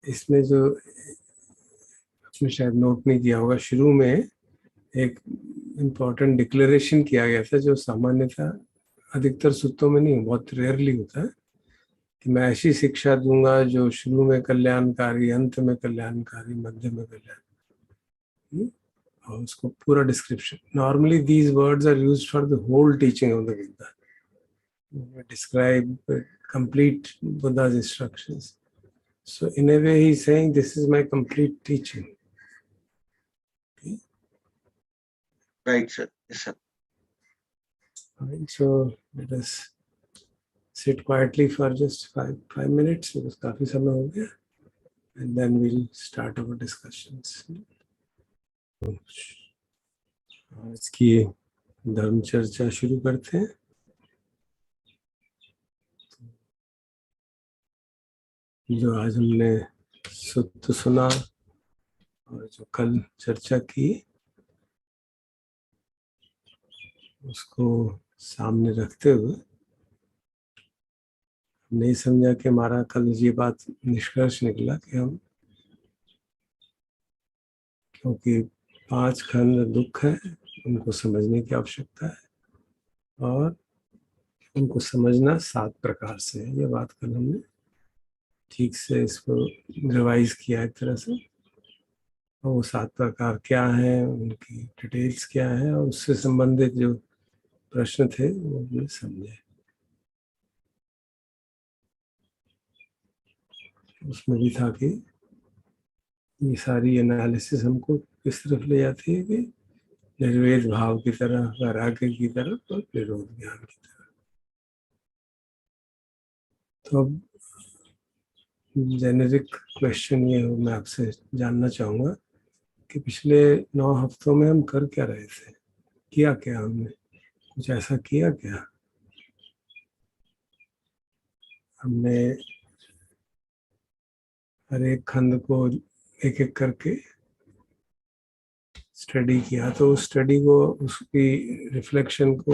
इसमें जो आपने शायद नोट नहीं किया होगा, शुरू में एक इम्पोर्टेंट डिक्लेरेशन किया गया था जो सामान्यतः अधिकतर सूत्रों में नहीं, बहुत रेयरली होता है, कि मैं ऐसी शिक्षा दूंगा जो शुरू में कल्याणकारी, अंत में कल्याणकारी, मध्य में कल्याण, और उसको पूरा description. Normally these words are used for the whole teaching of the Gita, describe complete Buddha's instructions. So in a way he's saying this is my complete teaching. Okay? Right, sir. Yes, sir. All right, so let us sit quietly for just five minutes because काफी समय हो गया, and then we'll start our discussions. आज की धर्म चर्चा शुरू करते हैं. जो आज हमने सूत्र सुना और जो कल चर्चा की, उसको सामने रखते हुए नहीं समझा कि हमारा कल ये बात निष्कर्ष निकला कि हम, क्योंकि 5 खंड दुख है, उनको समझने की आवश्यकता है और उनको समझना 7 प्रकार से है. ये बात कल हमने ठीक से इसको रिवाइज किया एक तरह से, और वो 7 प्रकार क्या है, उनकी डिटेल्स क्या है, और उससे संबंधित जो प्रश्न थे वो हमने समझे. उसमें भी था कि ये सारी एनालिसिस हमको किस तरफ ले जाती है, कि निर्वेद भाव की तरफ, वैराग्य की तरफ और निरोध ज्ञान की तरफ. तो अब जेनेरिक क्वेश्चन ये हो, मैं आपसे जानना चाहूँगा कि पिछले 9 हफ्तों में हम कर क्या रहे थे, किया क्या हमने, कुछ ऐसा किया क्या? हमने हर एक खंड को एक एक करके स्टडी किया, तो उस स्टडी को, उसकी रिफ्लेक्शन को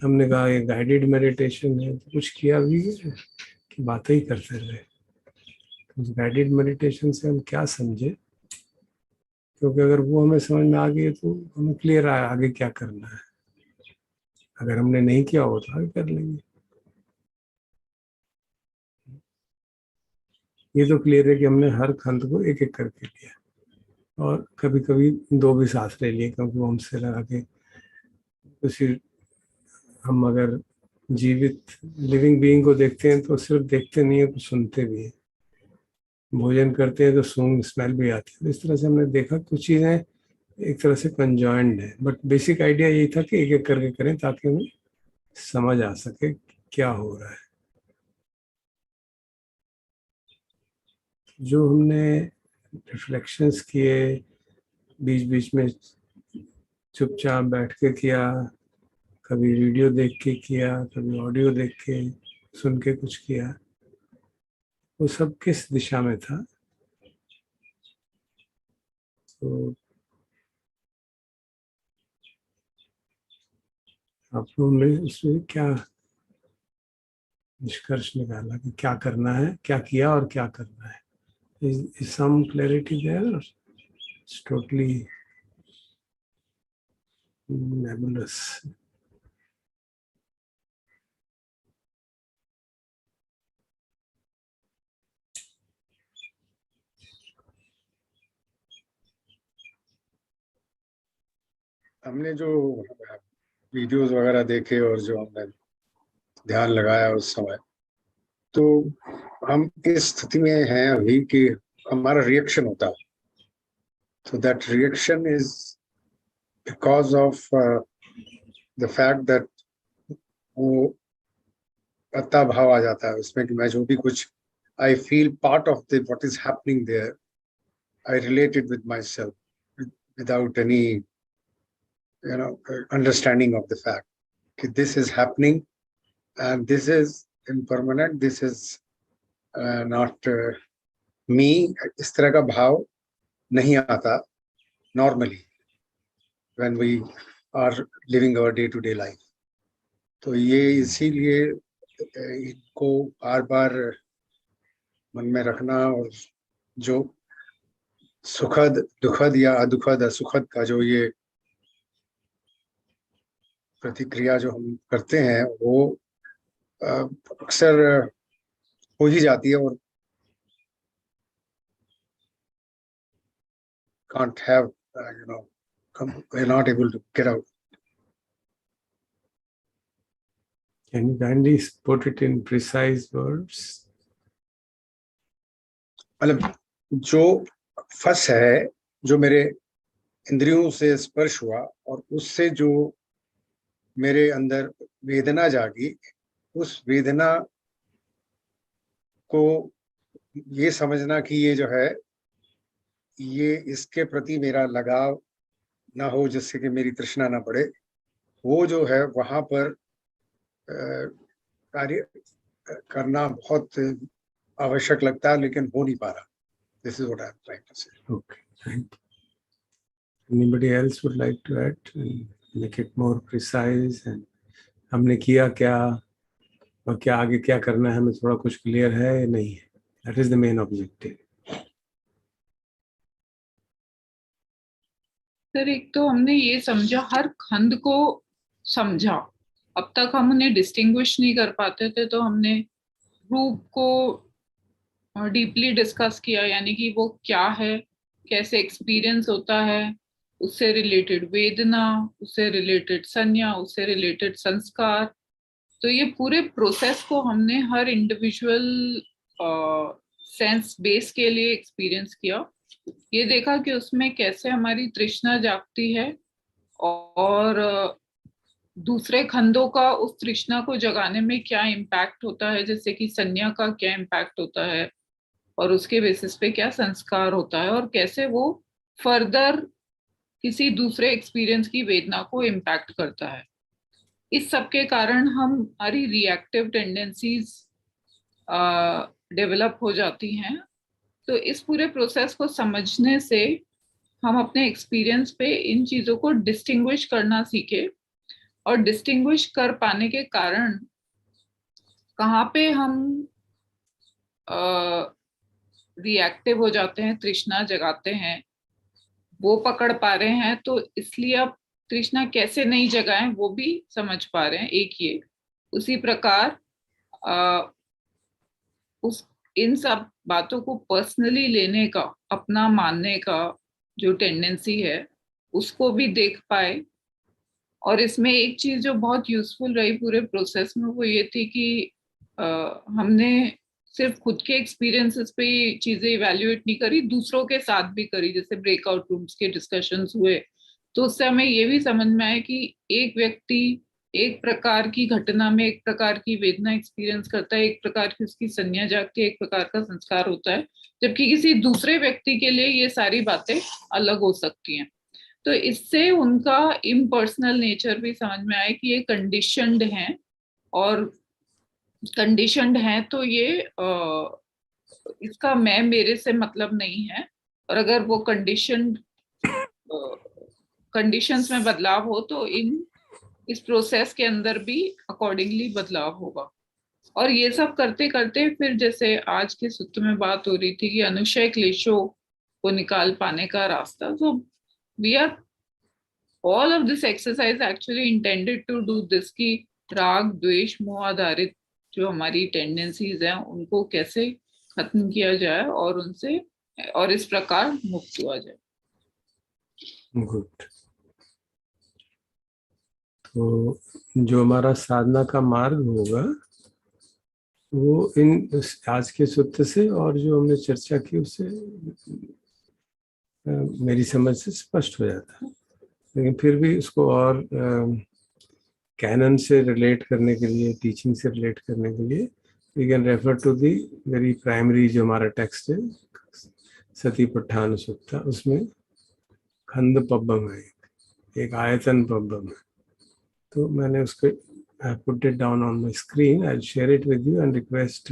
हमने कहा ये गाइडेड मेडिटेशन है, तो कुछ किया भी है कि बातें ही करते रहे? उस गाइडेड मेडिटेशन से हम क्या समझे, क्योंकि अगर वो हमें समझ में आ गई तो हमें क्लियर है आगे क्या करना है. अगर हमने नहीं किया हो तो आगे कर लेंगे. ये तो क्लियर है कि हमने हर खंड को एक एक करके लिया, और कभी कभी 2 भी साथ ले लिए, क्योंकि वो हमसे लगा कि किसी, हम अगर जीवित लिविंग बीइंग को देखते हैं तो सिर्फ देखते नहीं है, कुछ सुनते भी हैं. भोजन करते हैं तो सूंघ स्मेल भी आती है. इस तरह से हमने देखा कुछ चीज़ें एक तरह से कंजॉइंड है, बट बेसिक आइडिया यही था कि एक एक करके करें ताकि हमें समझ आ सके क्या हो रहा है. जो हमने रिफ्लेक्शंस किए, बीच बीच में चुपचाप बैठ के किया, कभी वीडियो देख के किया, कभी ऑडियो देख के सुन के कुछ किया, वो सब किस दिशा में था? तो आप लोगों ने उसमें क्या निष्कर्ष निकाला कि क्या करना है, क्या किया और क्या करना है? Is some clarity there, or it's totally nebulous? हमने जो वीडियोस वगैरह देखे और जो हमने ध्यान लगाया उस समय, तो हम इस स्थिति में हैं अभी कि हमारा रिएक्शन होता है. तो that reaction is because of the fact that वो अत्ता भाव आ जाता है उसमें कि मैं जो भी कुछ, I feel part of the what is happening there, I related with my self without any understanding of the fact that this is happening and this is impermanent, this is not me. इस तरह का भाव नहीं आता normally when we are living our day-to-day life. तो ये इसीलिए इनको बार बार मन में रखना और जो सुखद, दुखद या अदुखद, असुखद का जो ये प्रतिक्रिया जो हम करते हैं वो अक्सर हो ही जाती है और can't have we're not able to get out. Can you kindly put it in precise words? मतलब जो फस है, जो मेरे इंद्रियों से स्पर्श हुआ और उससे जो मेरे अंदर वेदना जागी, उस वेदना को ये समझना कि ये जो है, ये इसके प्रति मेरा लगाव ना हो जिससे कि मेरी तृष्णा ना बढ़े, वो जो है वहां पर कार्य करना बहुत आवश्यक लगता है, लेकिन हो नहीं पा रहा. This is what I'm trying to say. Okay, thank you. Anybody else would like to add and make it more precise? And हमने किया क्या और क्या आगे क्या करना है, हमें थोड़ा कुछ क्लियर है या नहीं है? That is the main objective. Sir, एक तो हमने ये समझा, हर खंड को समझा. अब तक हम उन्हें डिस्टिंग्विश नहीं कर पाते थे, तो हमने रूप को डीपली डिस्कस किया, यानी कि वो क्या है, कैसे एक्सपीरियंस होता है, उससे रिलेटेड वेदना, उससे रिलेटेड संज्ञा, उससे रिलेटेड संस्कार. तो ये पूरे प्रोसेस को हमने हर इंडिविजुअल सेंस बेस के लिए एक्सपीरियंस किया. ये देखा कि उसमें कैसे हमारी तृष्णा जागती है और दूसरे खंडों का उस तृष्णा को जगाने में क्या इम्पैक्ट होता है, जैसे कि संज्ञा का क्या इम्पैक्ट होता है और उसके बेसिस पे क्या संस्कार होता है, और कैसे वो फर्दर किसी दूसरे एक्सपीरियंस की वेदना को इम्पैक्ट करता है. इस सब के कारण हमारी रिएक्टिव टेंडेंसीज डेवलप हो जाती हैं. तो इस पूरे प्रोसेस को समझने से हम अपने एक्सपीरियंस पे इन चीजों को डिस्टिंग्विश करना सीखे, और डिस्टिंग्विश कर पाने के कारण कहाँ पे हम रिएक्टिव हो जाते हैं, तृष्णा जगाते हैं, वो पकड़ पा रहे हैं. तो इसलिए अब तृष्णा कैसे नहीं जगाएं वो भी समझ पा रहे हैं. एक ये, उसी प्रकार उस इन सब बातों को पर्सनली लेने का, अपना मानने का जो टेंडेंसी है, उसको भी देख पाए. और इसमें एक चीज जो बहुत यूजफुल रही पूरे प्रोसेस में, वो ये थी कि हमने सिर्फ खुद के एक्सपीरियंसेस पे चीजें इवैल्यूएट नहीं करी, दूसरों के साथ भी करी. जैसे ब्रेकआउट रूम्स के डिस्कशंस हुए, तो उससे हमें ये भी समझ में आया कि एक व्यक्ति एक प्रकार की घटना में एक प्रकार की वेदना एक्सपीरियंस करता है, एक प्रकार की उसकी संज्ञा जागती है, एक प्रकार का संस्कार होता है, जबकि किसी दूसरे व्यक्ति के लिए ये सारी बातें अलग हो सकती हैं. तो इससे उनका इम्पर्सनल नेचर भी समझ में आया कि ये कंडीशनड हैं, और कंडीशनड हैं तो ये इसका मैं मेरे से मतलब नहीं है. और अगर वो कंडीशंस में बदलाव हो तो इस प्रोसेस के अंदर भी अकॉर्डिंगली बदलाव होगा. और ये सब करते करते फिर जैसे आज के सूत्र में बात हो रही थी कि अनुशय क्लेशों को निकाल पाने का रास्ता. तो we are all of this exercise actually intended to do this, कि राग द्वेष मोह आधारित जो हमारी टेंडेंसीज हैं उनको कैसे खत्म किया जाए और उनसे और इस प्रकार मुक्त हुआ जाए. गुड. तो जो हमारा साधना का मार्ग होगा वो इन आज के सूत्र से और जो हमने चर्चा की उससे मेरी समझ से स्पष्ट हो जाता है. लेकिन फिर भी उसको और कैनन से रिलेट करने के लिए, टीचिंग से रिलेट करने के लिए we can refer to the very primary जो हमारा टेक्स्ट है, सतीपट्ठान सूक्त. उसमें खंड पब्बम है, एक आयतन पब्बम है. तो मैंने उसको I put it down on my screen. I'll share it with you and request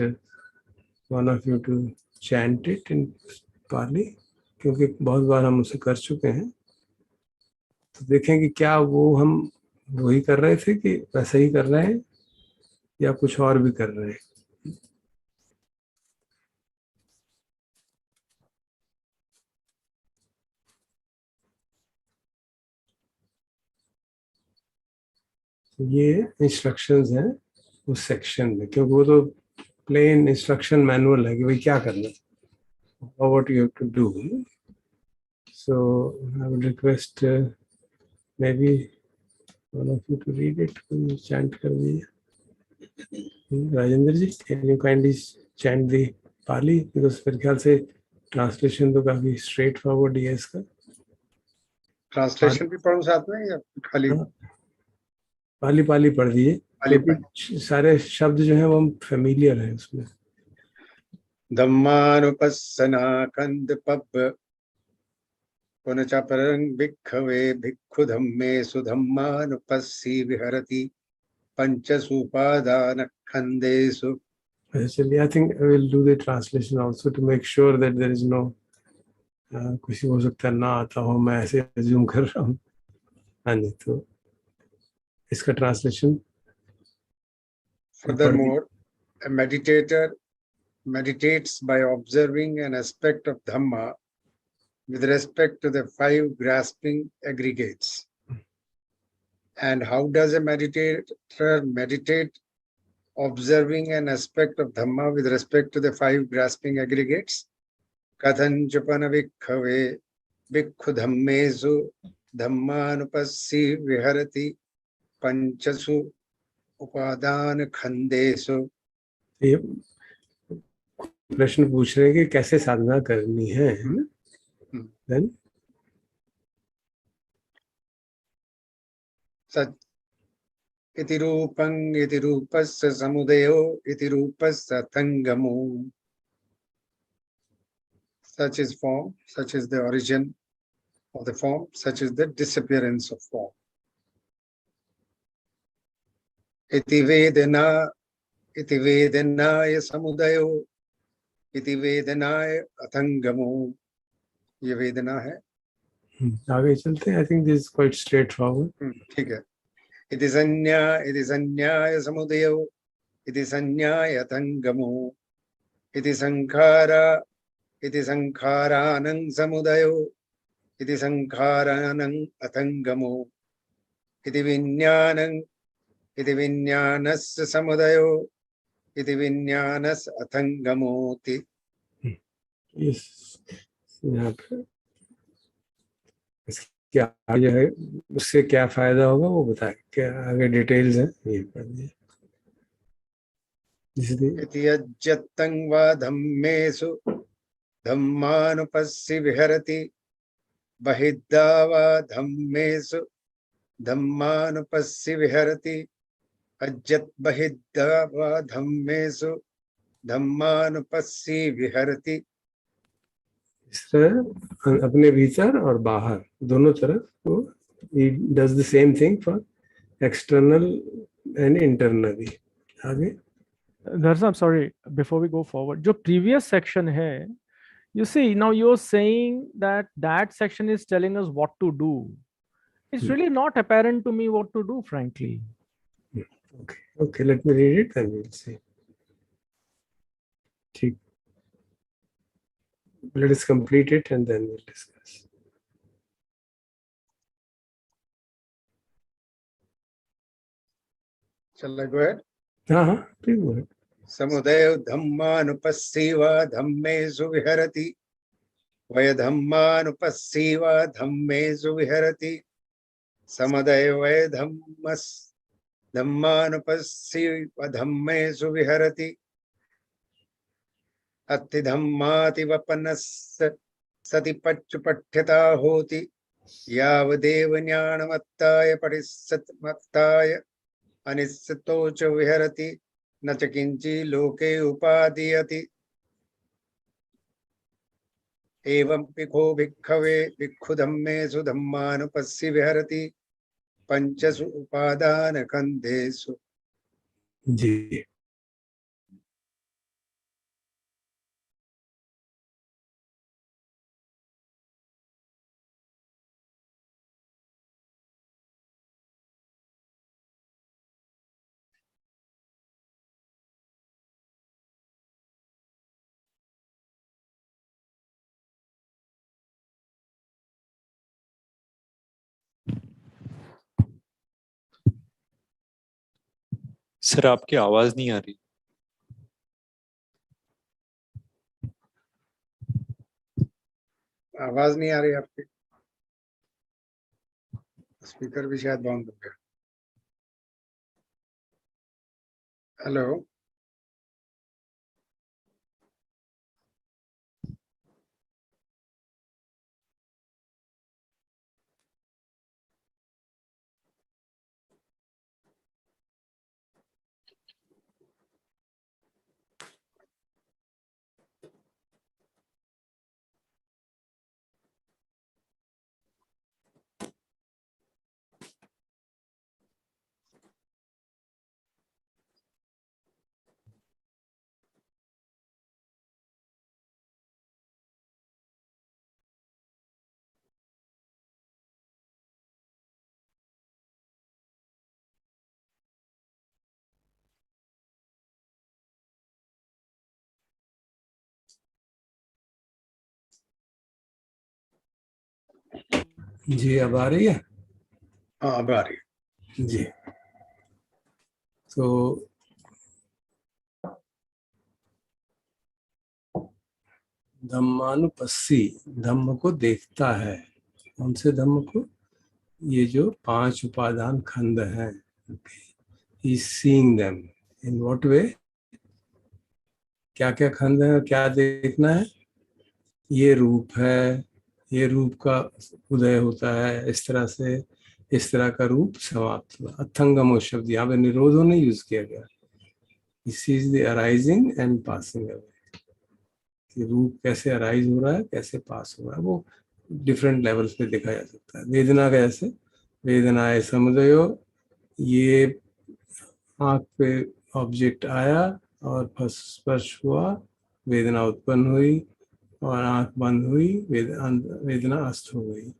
one of you to chant it in Pali, क्योंकि बहुत बार हम उसे कर चुके हैं. तो देखें कि क्या वो हम वही कर रहे थे कि वैसे ही कर रहे हैं या कुछ और भी कर रहे हैं. ये इंस्ट्रक्शंस हैं उस सेक्शन में, क्योंकि वो तो प्लेन इंस्ट्रक्शन मैनुअल है कि भाई क्या करना है और what you have to do. So I would request maybe one of you to read it. कोई chant कर दीजिए. राजेंद्र जी, can you kindly chant the Pali? Because मेरे ख्याल से ट्रांसलेशन तो काफी स्ट्रेट फॉरवर्ड है इसका. ट्रांसलेशन भी पढ़ूं साथ में या खाली? पाली पाली पढ़ दीजिए, पाली क्योंकि सारे शब्द जो हैं वो फेमिलियर हैं उसमें. धम्मानुपस्सना कंदपब्ब पुनच परं भिक्खवे भिक्खु धम्मेषु धम्मानुपस्सी विहरति पंचसूपादान खंडेषु. Actually, I think I will do the translation also to make sure that there is no कुछ हो सकता है ना आता हो, मैं ऐसे अज्यूम कर रहा हूँ. हाँ जी, तो इसका translation. Furthermore, a meditator meditates by observing an aspect of Dhamma with respect to the five grasping aggregates. And how does a meditator meditate? Observing an aspect of Dhamma with respect to the five grasping aggregates. Kathanchapana vikkhave vikhu dhammesu dhammanupassi viharati panchasu upadana khandesu. ये प्रश्न पूछ रहे हैं कि कैसे साधना करनी है. Then सच इति रूपं इति रूपस्य समुदयो इति रूपस्य तंगमो. Such is form, such is the origin of the form, such is the disappearance of form. Iti vedana ya samudayo iti vedanaya athangamo. ये वेदना है. आगे चलते हैं. I think this is quite straightforward. ठीक है. इति संज्ञाय समुदयो इति संज्ञाय अथंगमो इति संखारानं समुदयो इति संखारानं अथंगमो इति विज्ञानस्य समुदयो इति विज्ञानस्य अथंगमोति. Yes. यहाँ पे क्या जो है उससे क्या फायदा होगा वो बताए, क्या आगे डिटेल्स है ये पढ़ दिए. इति अज्जत्तं वा धम्मेषु धम्मानुपस्सी विहरति बहिद्धा वा धम्मेषु धम्मानुपस्सी विहरति अज्जत् बहिद्धा वा धम्मेषु धम्मानुपस्सी विहरति. इस तरह अपने भीतर और बाहर दोनों तरफ वो he does the same thing for external and internally. आगे. Darshan, I'm sorry, before we go forward, जो previous section है, you see, now you're saying that that section is telling us what to do. It's really not apparent to me what to do, frankly. Okay, let me read it and we'll see. ठीक. Let us complete it and then we'll discuss. Shall I go ahead? हाँ, please go ahead. समुदयो धम्मानुपस्सीवा धम्मेषु विहरति वय धम्मानुपस्सीवा धम्मेषु विहरति समुदयो वय धम्मानुपस्सीवा धम्मेषु विहरति अत्ति धम्माति वपनस्य सति पच्चुपठ्यता होति यावदेव ज्ञानमत्ताय पठिसत्मत्ताय अनिश्चितो च विहरति न च किंचि लोके उपादीयति. एवं पिखो भिक्खवे भिक्खु धम्मेषु धम्मानुपस्सी विहरति पंचसु उपादान खंडेषु. जी. सर आपकी आवाज नहीं आ रही। आवाज नहीं आ रही आपकी? स्पीकर भी शायद बंद हो गया। हेलो, जी अब आ रही है? हाँ अब आ रही है। जी। तो धम्मानुपस्सी, धम्म को देखता है। कौन से धम्म को? ये जो 5 उपादान खंड हैं, he seeing them. In what way? क्या क्या खंड है, क्या देखना है? ये रूप है, ये रूप का उदय होता है इस तरह से, इस तरह का रूप समाप्त हुआ। अथंगमो शब्द यहाँ पे निरोधो नहीं यूज किया गया। This is the arising and passing away. कि रूप कैसे अराइज हो रहा है, कैसे पास हो रहा है, वो डिफरेंट लेवल्स पे देखा जा सकता है। वेदना का जैसे, वेदनाए समुदयो, ये आँख पे ऑब्जेक्ट आया और स्पर्श हुआ, वेदना उत्पन्न हुई और आँख बंद हुई, वेदना अस्त हो गई,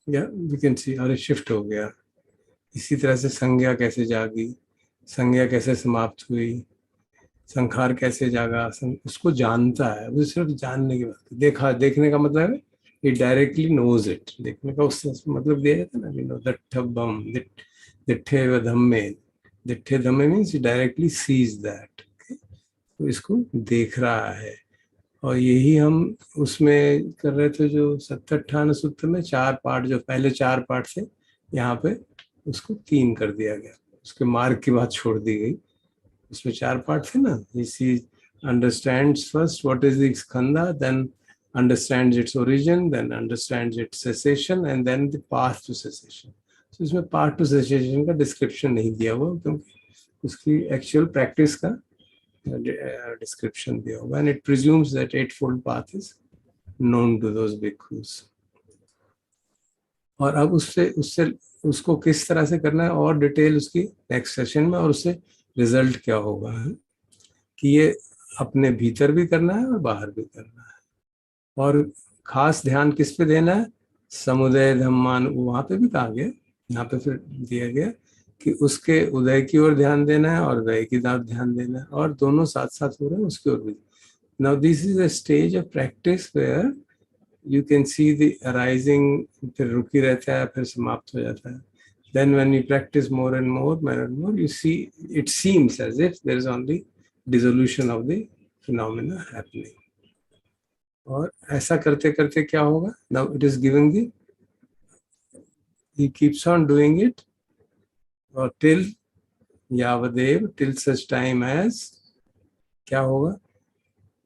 या वी कैन सी, और शिफ्ट हो गया। इसी तरह से संज्ञा कैसे जागी, संज्ञा कैसे समाप्त हुई, संखार कैसे जागा, उसको जानता है। वो सिर्फ जानने की बात, देखा, देखने का मतलब है इट डायरेक्टली नोज इट। देखने का उस मतलब दिया जाता है ना, नो दट्ठबम दिट्ठे व धम्मे, दिट्ठे धम्मे मीन्स डायरेक्टली सीज दैट। तो इसको देख रहा है। और यही हम उसमें कर रहे थे जो 70-58 सूत्र में 4 पार्ट, जो पहले 4 पार्ट थे, यहाँ पे उसको 3 कर दिया गया। उसके मार्ग की बात छोड़ दी गई। उसमें 4 पार्ट थे ना। he understands first what is the skandha, then understands its origin, then understands its cessation, and then the path to cessation. So इसमें path to cessation का description नहीं दिया हुआ, क्योंकि उसकी actual practice का description दिया हुआ, and it presumes that 8-fold path is known to those bhikkhus. और अब उससे उससे उसको किस तरह से करना है और डिटेल उसकी नेक्स्ट सेशन में, और उससे रिजल्ट क्या होगा है कि ये अपने भीतर भी करना है और बाहर भी करना है। और खास ध्यान किस पे देना है? समुदय धम्मान, वहां पे भी कहा गया, यहाँ पे फिर दिया गया कि उसके उदय की ओर ध्यान देना है और व्यय की तरफ ध्यान देना है, और दोनों साथ साथ हो रहे हैं, उसकी ओर भी। Now this is a stage of practice where you can see the arising, फिर रुकी रहता है, फिर समाप्त हो जाता है। Then when you practice more and more, you see it seems as if there is only dissolution of the phenomena happening. और ऐसा करते करते क्या होगा? Now it is giving the, he keeps on doing it, और till यावदेव, till such time as क्या होगा?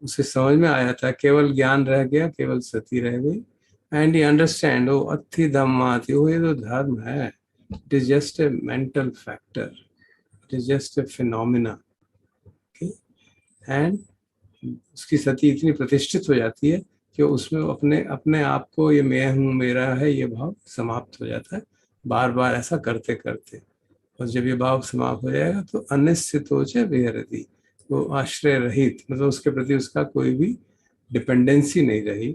उसे समझ में आया था, केवल ज्ञान रह गया, केवल सती रह गई। एंड ही अंडरस्टैंड, ओ अथि धम्माति, वो ये तो धर्म है, it is just a mental factor, it is just a phenomena. And उसकी सती इतनी प्रतिष्ठित हो जाती है कि उसमें अपने अपने आप को, ये मैं हूँ, मेरा है, ये भाव समाप्त हो जाता है बार बार ऐसा करते करते। और जब ये भाव समाप्त हो जाएगा तो अनिश्चितोच विहरति, वो आश्रय रहित, मतलब उसके प्रति उसका कोई भी डिपेंडेंसी नहीं रही।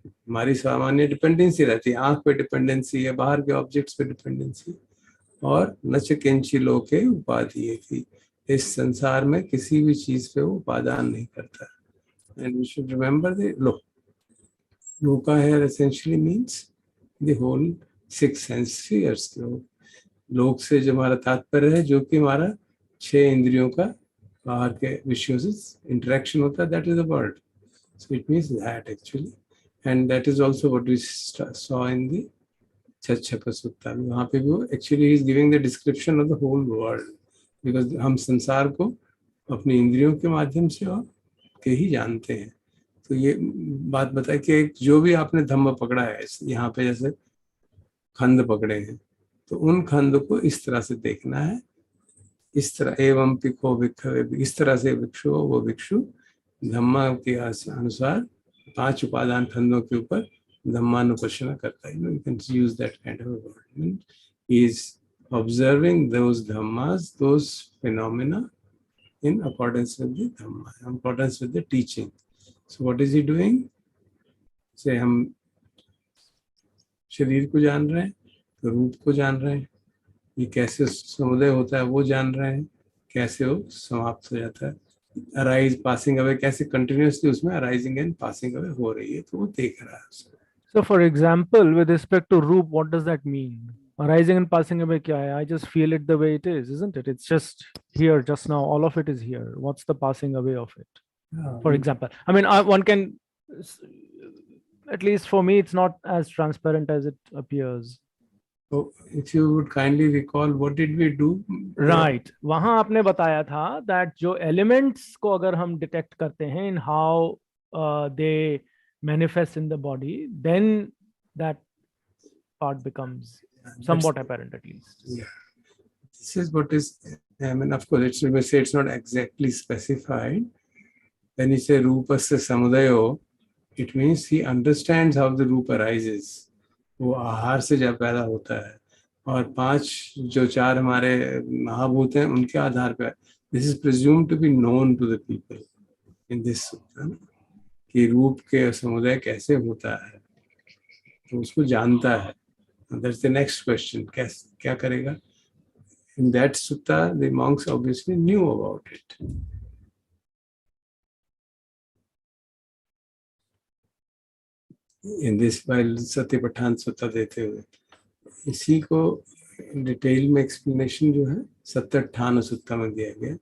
हमारी सामान्य डिपेंडेंसी रहती है, आंख पे डिपेंडेंसी है, बाहर के ऑब्जेक्ट्स पे डिपेंडेंसी, और नच किंची लोके उपाधि थी, इस संसार में किसी भी चीज पे वो उपादान नहीं करता। And we should remember the loka है essentially means the whole 6 sense spheres. लोक से जो हमारा तात्पर्य है, जो कि हमारा 6 इंद्रियों का बाहर के विषयों से इंटरेक्शन होता है, that is the world. So it means that actually, and that is also what we saw in the छठ्छपा सुत्ता में. वहाँ पे भी वो actually is giving the description of the whole world, because हम संसार को अपनी इंद्रियों के माध्यम से और के ही जानते हैं. तो ये बात बताए कि जो भी आपने धम्म पकड़ा है, यहाँ पे जैसे खंड पकड़े हैं, तो उन खंड को इस तरह से देखना है, इस तरह एवं पिको विक्षवे, इस तरह से विक्षु वो विक्षु धम्मा के अनुसार 5 उपादान खंडों के ऊपर धम्मानुपश्यना करता है. You can use that kind of a word. He is observing those dhammas, those phenomena in accordance with the dhamma, in accordance with the teaching. So what is he doing? Say हम शरीर को जान रहे हैं, तो रूप को जान रहे हैं, ये कैसे समुदय होता है वो जान रहे हैं, कैसे वो समाप्त हो जाता है, अराइज पासिंग अवे कैसे कंटिन्यूसली उसमें अराइजिंग एंड पासिंग अवे हो रही है, तो वो देख रहा है उसको. So for example, with respect to roop, what does that mean? Arising and passing away kya hai? I just feel it the way it is, isn't it? It's just here, just now. All of it is here. What's the passing away of it? For example, I mean, one can, at least for me, it's not as transparent as it appears. So if you would kindly recall, what did we do? Right. वहाँ आपने बताया था that जो elements को अगर हम detect करते हैं in how they manifest in the body, then that part becomes somewhat apparent at least. Yeah. This is what is, I mean, of course, we say it's not exactly specified. When you say rupasya samudayo, it means he understands how the rupa arises. वो आहार से जब पैदा होता है, और 5 जो 4 हमारे महाभूत हैं उनके आधार पर. This is presumed to be known to the people in this sutra, कि रूप के समुदाय कैसे होता है, तो उसको जानता है. दैट्स द नेक्स्ट क्वेश्चन, कैसे क्या करेगा. In that sutta the monks obviously knew about it. In this, while सत्यपठान sutta देते हुए, इसी को डिटेल में एक्सप्लेनेशन जो है सत्यठान सुत्ता में दिया गया,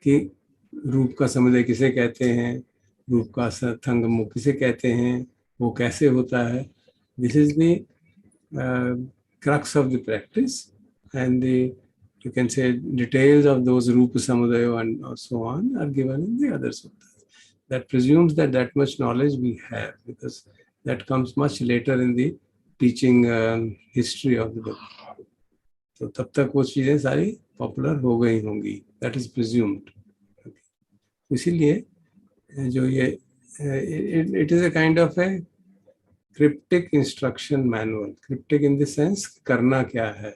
कि रूप का समुदाय किसे कहते हैं, रूप का संगम किसे कहते हैं, वो कैसे होता है. This is the crux of the practice, and the, you can say, details of those rupa samudaya and so on are given in the other suttas. That presumes that that much knowledge we have, because that comes much later in the teaching history of the book. तो तब तक वो चीजें सारी popular हो गई होंगी, that is presumed. इसीलिए जो ये it is a kind of a cryptic instruction manual. Cryptic in the sense करना क्या है,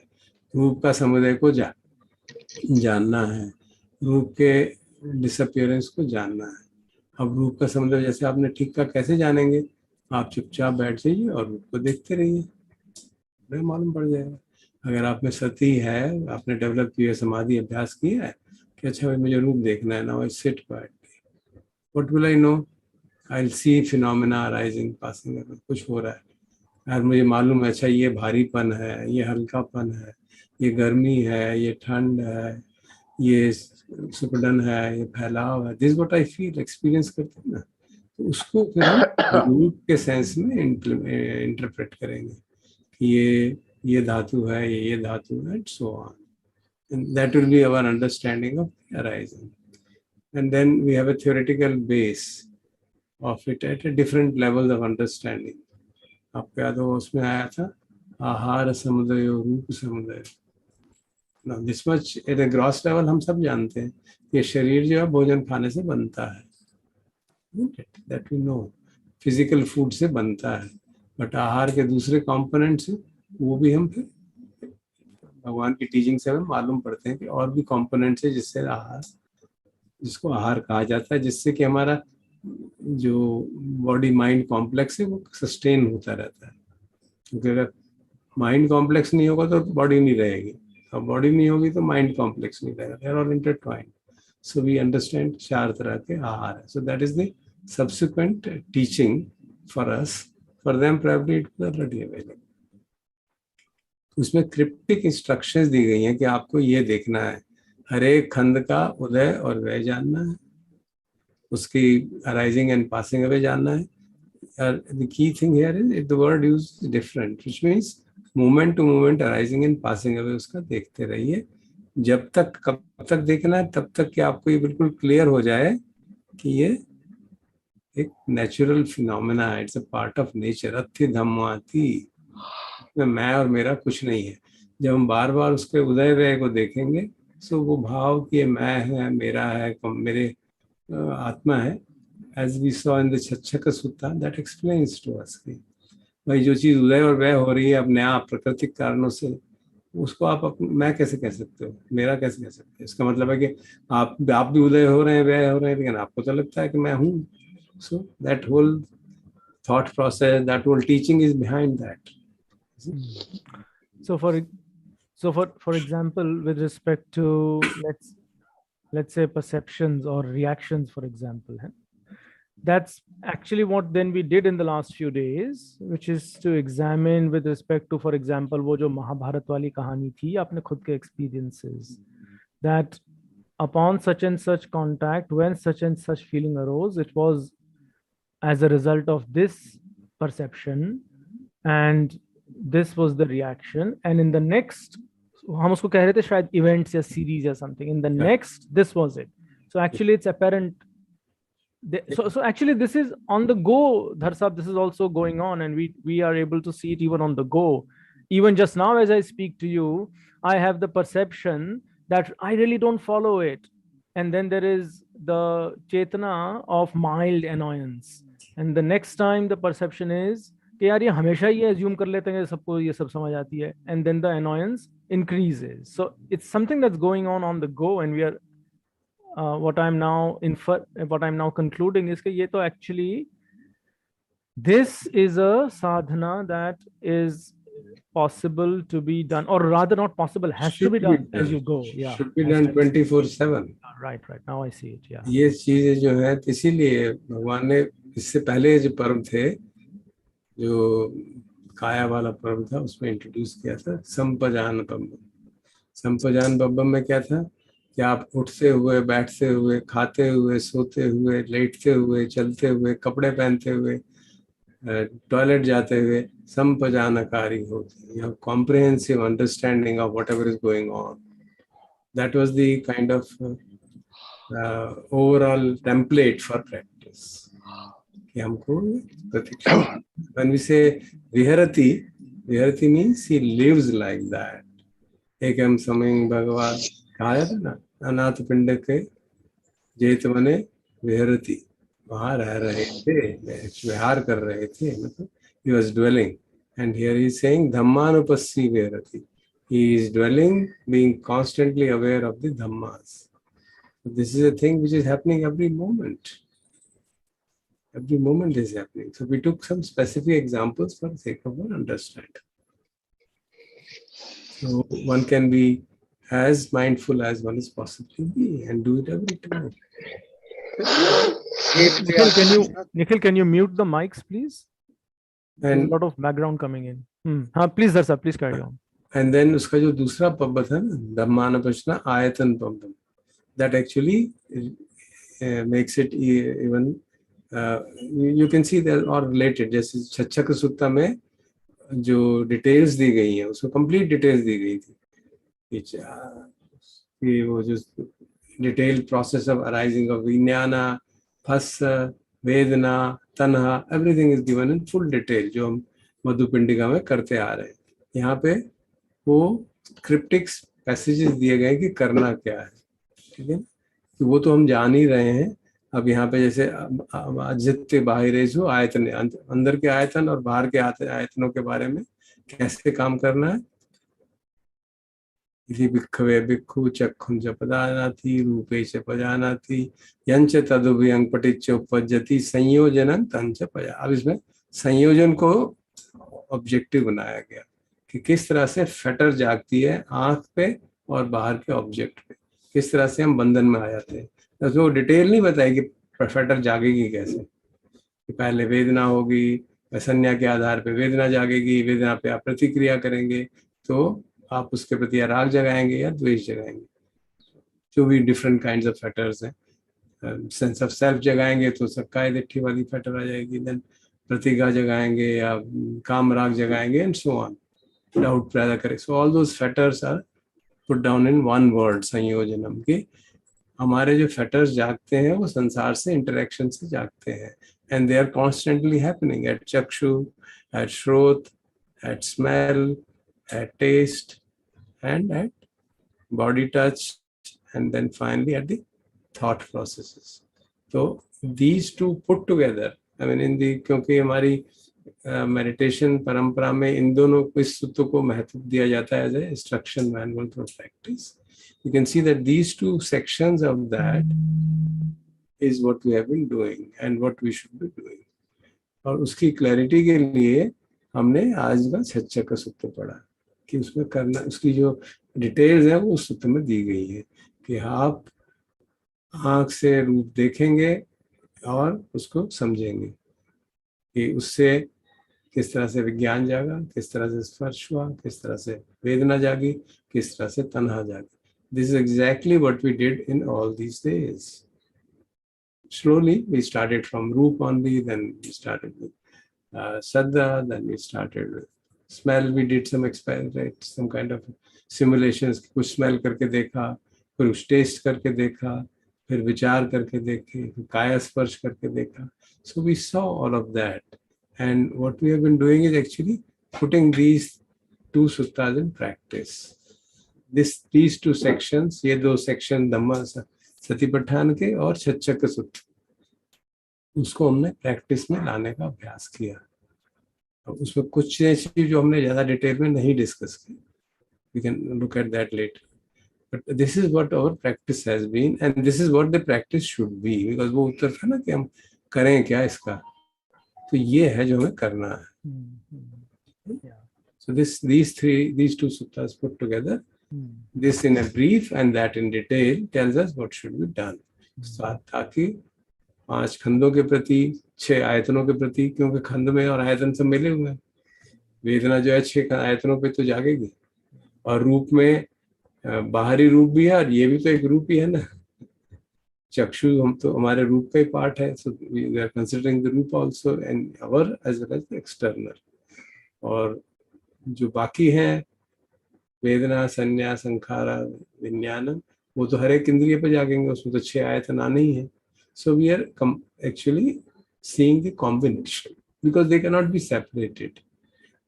रूप का समुदाय को जानना है, रूप के डिसअपियरेंस को जानना है. अब रूप का समुदाय जैसे आपने ठीक का कैसे जानेंगे, आप चुपचाप बैठ जाइए और रूप को देखते रहिए, मालूम पड़ जाएगा. अगर आप में सती है, आपने डेवलप किया समाधि अभ्यास किया है कि अच्छा भाई मुझे रूप देखना है, now I sit quietly, what will I know, I will see phenomena arising passing, कुछ हो रहा है यार, मुझे मालूम है अच्छा ये भारीपन है, ये हल्कापन है, ये गर्मी है, ये ठंड है, ये सुपड़न है, ये फैलाव है. This what I feel, experience करते हैं ना, तो उसको फिर हम रूप के सेंस में इंटरप्रेट करेंगे कि ये धातु है, ये धातु है, and so on. And that will be our understanding of arising. And then we have a theoretical base of it at a different levels of understanding. आपको याद हो उसमें आया था आहार समुदाय रूप समुदाय. Now this much at a gross level हम सब जानते हैं कि शरीर जो है भोजन खाने से बनता है, that we know. Physical food से बनता है, but आहार के दूसरे components वो भी हम फिर भगवान की टीचिंग से हमें मालूम पड़ते हैं कि और भी कंपोनेंट्स है जिससे आहार, जिसको आहार कहा जाता है, जिससे कि हमारा जो बॉडी माइंड कॉम्प्लेक्स है वो सस्टेन होता रहता है. क्योंकि अगर माइंड कॉम्प्लेक्स नहीं होगा तो बॉडी नहीं रहेगी, और बॉडी नहीं होगी तो माइंड कॉम्प्लेक्स नहीं रहेगा. They are all intertwined. So we understand 4 तरह के आहार है. So that is the subsequent teaching for us. For them probably it was already available. उसमें क्रिप्टिक इंस्ट्रक्शंस दी गई हैं कि आपको ये देखना है. हर एक खंड का उदय और व्यय जानना है, उसकी अराइजिंग एंड पासिंग अवे जानना है. The key thing here is the word used is different, which means moment to moment arising and passing away उसका देखते रहिए. जब तक कब तक देखना है, तब तक कि आपको ये बिल्कुल क्लियर हो जाए कि ये एक नेचुरल फिनोमेना है, it's a part of nature. अथि धम्माति, इसमें मैं और मेरा कुछ नहीं है. जब हम बार बार उसके उदय व्यय को देखेंगे, तो वो भाव कि ये मैं है, मेरा है, मेरे आत्मा है, as we saw in the Chachaka Sutta, that explains to us कि भाई जो चीज उदय और व्यय हो रही है अपने आप प्राकृतिक कारणों से, उसको आप मैं कैसे कह सकते हो, मेरा कैसे कह सकते हो. इसका मतलब है कि आप भी उदय हो रहे हैं, व्यय हो रहे हैं, लेकिन आपको तो लगता है कि मैं हूँ. So that whole thought process, that whole teaching is behind that. So for example, with respect to let's say perceptions or reactions, for example, that's actually what then we did in the last few days, which is to examine with respect to, for example, वो जो महाभारत वाली कहानी थी, अपने खुद के experiences, that upon such and such contact, when such and such feeling arose, it was as a result of this perception, and this was the reaction, and in the next, हम उसको कह रहे थे शायद events या series या something, in the next this was it. So actually it's apparent. So actually this is on the go, Dharsab, this is also going on, and we are able to see it even on the go. Even just now as I speak to you, I have the perception that I really don't follow it, and then there is the chetana of mild annoyance, and the next time the perception is कि यार ये हमेशा ही assume कर लेते हैं सबको ये सब समझ आती है, and then the annoyance increases. So it's something that's going on the go, and we are what I'm now concluding is कि ये तो actually this is a sadhana that is possible to be done, or rather not possible, has to be done as you go. Yeah, should be done 24/7. right. Now I see it. Yeah. ये चीजें जो है, इसीलिए भगवान ने इससे पहले जो पर्व थे, जो काया वाला पर्व था, उसमें इंट्रोड्यूस किया था संपजान पब्बम. संपजान पब्बम में क्या था कि आप उठते हुए, बैठते हुए, खाते हुए, सोते हुए, लेटते हुए, चलते हुए, कपड़े पहनते हुए, टॉयलेट जाते हुए संपजानकारी होती. You have comprehensive understanding of whatever is going on. That was the kind of overall template for practice. कि हमको प्रतीक्षा. When we say viharati means he lives like that. एकम समयं भगवान कहा था ना, अनाथ पिंड के जेत मने विहरती, वहाँ रह रहे थे, विहार कर रहे थे, मतलब he was dwelling. And here he is saying dhammanupassi viharati. He is dwelling, being constantly aware of the dhammas. This is a thing which is happening every moment. Every moment is happening. So we took some specific examples for the sake of our understanding. So one can be as mindful as one is possibly be, and do it every time. Nikhil, can you mute the mics, please? There's a And lot of background coming in. Please, sir, please carry on. and then उसका जो दूसरा पब्ब था ना, धम्मानुपश्ना आयतन पब्बम, that actually makes it even you can see they are all related. जैसे छच्छक सुत्ता में जो details दी गई हैं, उसमें कंप्लीट डिटेल्स दी गई थी कि वो जो detail process of arising of विज्ञाना, फस, वेदना, तन्हा, everything is given in full detail, जो हम मधुपिंडिका में करते आ रहे हैं. यहाँ पे वो क्रिप्टिक्स पैसेजेस दिए गए कि करना क्या है. ठीक है, कि वो तो हम जान ही रहे हैं. अब यहाँ पे जैसे अजित्य बाहिरेषु आयतन, अंदर के आयतन और बाहर के आयतनों के बारे में कैसे काम करना है. इति भिक्खवे भिक्खु चक्षुं च पजानाति रूपे च पजानाति यंच तदुभयं पटिच्च उपपज्जति संयोजनं तंच पजा. अब इसमें संयोजन को ऑब्जेक्टिव बनाया गया कि किस तरह से फेटर जागती है आंख पे और बाहर के ऑब्जेक्ट पे, किस तरह से हम बंधन में आ जाते हैं. तो वो डिटेल नहीं बताई कि फेटर जागेगी कैसे, कि पहले वेदना होगी, संज्ञा के आधार पे वेदना जागेगी, वेदना पे आप प्रतिक्रिया करेंगे, तो आप उसके प्रति राग जगाएंगे या द्वेष जगाएंगे. जो भी डिफरेंट काइंड्स ऑफ फैटर्स हैं, सेंस ऑफ सेल्फ जगाएंगे तो सक्काय दिट्ठी वाली फैटर आ जाएगी, देन प्रतिज्ञा जगाएंगे या काम राग जगाएंगे एंड सो ऑन, डाउट पैदा करे. So all those fetters are put down in one word, संयोजनम. के हमारे जो फैटर्स जागते हैं वो संसार से, इंटरेक्शन से जागते हैं, and they are constantly happening at chakshu, at shrota, at smell, at taste and at body touch, and then finally at the thought processes. So these two put together, I mean in the, क्योंकि हमारी meditation परंपरा में इन दोनों को, इस सूत्र को महत्व दिया जाता है as a instruction manual for practice. You can see that these two sections of that is what we have been doing and what we should be doing. और उसकी क्लैरिटी के लिए हमने आज का छच्चक सूत्र पढ़ा कि उसमें करना, उसकी जो डिटेल्स है वो उस सूत्र में दी गई है कि आप आँख से रूप देखेंगे और उसको समझेंगे कि उससे किस तरह से विज्ञान जागा, किस तरह से स्पर्श हुआ, किस तरह से वेदना जागी, किस तरह से तन्हा जागी. This is exactly what we did in all these days. Slowly we started from roop only, then we started with Saddha, then we started with smell. We did some experiment, some kind of simulations. कुछ smell करके देखा, फिर कुछ taste करके देखा, फिर विचार करके देखे, फिर काया स्पर्श करके देखा. So we saw all of that, and what we have been doing is actually putting these two sutras in practice. These two sections, ये दो section धम्मा सतिपट्ठान के और छच्चक सूत्र, उसको हमने प्रैक्टिस में लाने का अभ्यास किया. अब उसमें कुछ ऐसी जो हमने ज्यादा डिटेल में नहीं डिस्कस की, we can look at that later. But this is what our practice has been, and this is what the practice should be, because वो उत्तर था ना कि हम करें क्या इसका, तो ये है जो हमें करना है. So these two sutras put together, this in a brief and that in detail, tells us what should be done. ताकि 5 खंडों के प्रति, 6 आयतनों के प्रति, क्योंकि खंड में और आयतन सब मिले हुए हैं, वेदना जो है 6 आयतनों पे तो जागेगी, और रूप में बाहरी रूप भी है और ये भी तो एक रूप ही है ना. चक्षु हम तो हमारे रूप का ही पार्ट है. So we are considering the रूप also and our as well as external. और जो बाकी हैं वेदना, संज्ञा, संखारा, विज्ञानम, वो तो हर एक इंद्रिय पे जागेंगे, उसमें तो 6 आयतन आने ही है. So we are actually seeing the combination because they can not be separated.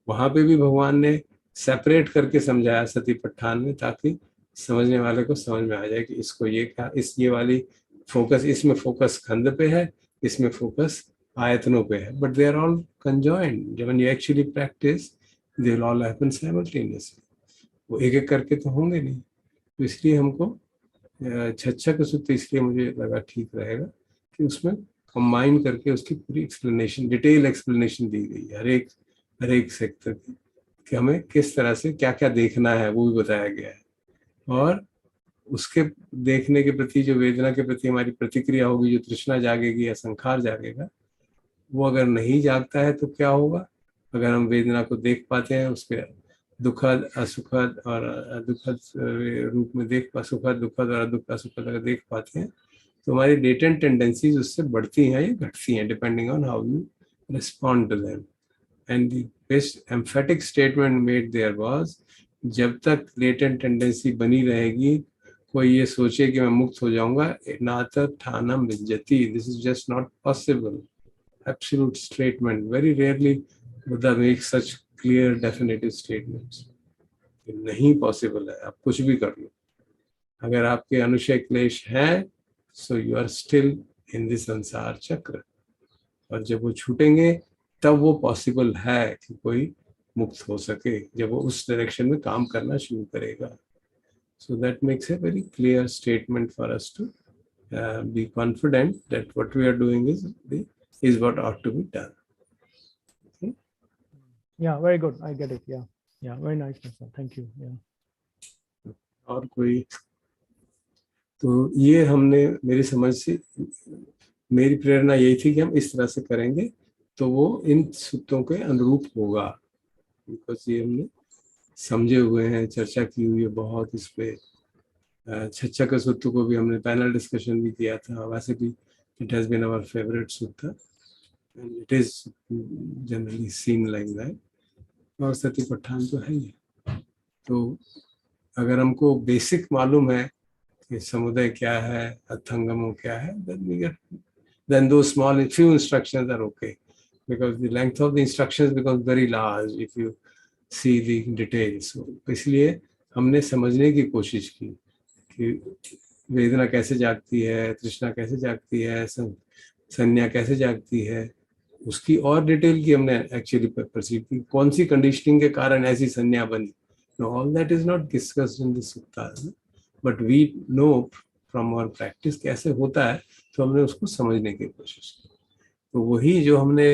वहां पे भी भगवान ने सेपरेट करके समझाया सतिपट्ठान में, ताकि समझने वाले को समझ में आ जाए कि इसको ये क्या, ये वाली फोकस, इसमें फोकस खंड पे है, इसमें फोकस आयतनों पे है, but they are all conjoined. When you actually practise they will all happen simultaneously. वो एक एक करके तो होंगे नहीं. तो इसलिए हमको छच्चक सूत्र इसलिए मुझे लगा ठीक रहेगा कि उसमें कंबाइन करके उसकी पूरी एक्सप्लेनेशन, डिटेल एक्सप्लेनेशन दी गई है हर एक सेक्टर की, कि हमें किस तरह से क्या क्या देखना है वो भी बताया गया है. और उसके देखने के प्रति, जो वेदना के प्रति हमारी प्रतिक्रिया होगी, जो तृष्णा जागेगी या संखार जागेगा, वो अगर नहीं जागता है तो क्या होगा. अगर हम वेदना को देख पाते हैं, उसके दुखद, असुखद और दुखद रूप में सुखद, दुखद और दुख असुखद अगर देख पाते हैं, तो हमारी लेटेंट टेंडेंसीज उससे बढ़ती हैं या घटती हैं, depending on how you respond to them. And the best emphatic statement made there was, जब तक लेटेंट टेंडेंसी बनी रहेगी, कोई ये सोचे कि मैं मुक्त हो जाऊंगा, नात ठानम विज्जति, this is just not possible. Absolute statement. Very rarely Buddha make such clear definitive statements. नहीं पॉसिबल है, आप कुछ भी कर लो, अगर आपके अनुशय क्लेश है, so you are still in this samsara chakra. और जब वो छूटेंगे तब वो पॉसिबल है कि कोई मुक्त हो सके, जब वो उस डायरेक्शन में काम करना शुरू करेगा. So that makes a very clear statement for us to be confident that what we are doing is what ought to be done. Okay? Yeah, very good. I get it. Yeah, very nice, sir. Thank you. Yeah. और कोई, तो ये हमने, मेरी समझ से, मेरी प्रेरणा यही थी कि हम इस तरह से करेंगे तो वो इन सूत्रों के अनुरूप होगा. बिकॉज ये हमने समझे हुए हैं, चर्चा की हुई है बहुत इस पे, छच्छक सूत्र को भी हमने पैनल डिस्कशन भी किया था, वैसे भी it has been our favourite सूत्र and it is generally seen like that. और सतिपट्ठान तो है ही। तो अगर हमको बेसिक मालूम है कि समुदाय क्या है, अर्थंगमो क्या है, then those small few instructions are okay, because the length of the instructions becomes very large if you see the details. इसलिए हमने समझने की कोशिश की कि वेदना कैसे जागती है, तृष्णा कैसे जागती है, संज्ञा कैसे जागती है, उसकी और डिटेल की हमने एक्चुअली परसीव की, कौन सी कंडीशनिंग के कारण ऐसी संज्ञा बनी। All that is not discussed in this सूक्ता, but we know from our practice कैसे होता है, तो हमने उसको समझने की कोशिश की। तो वही जो हमने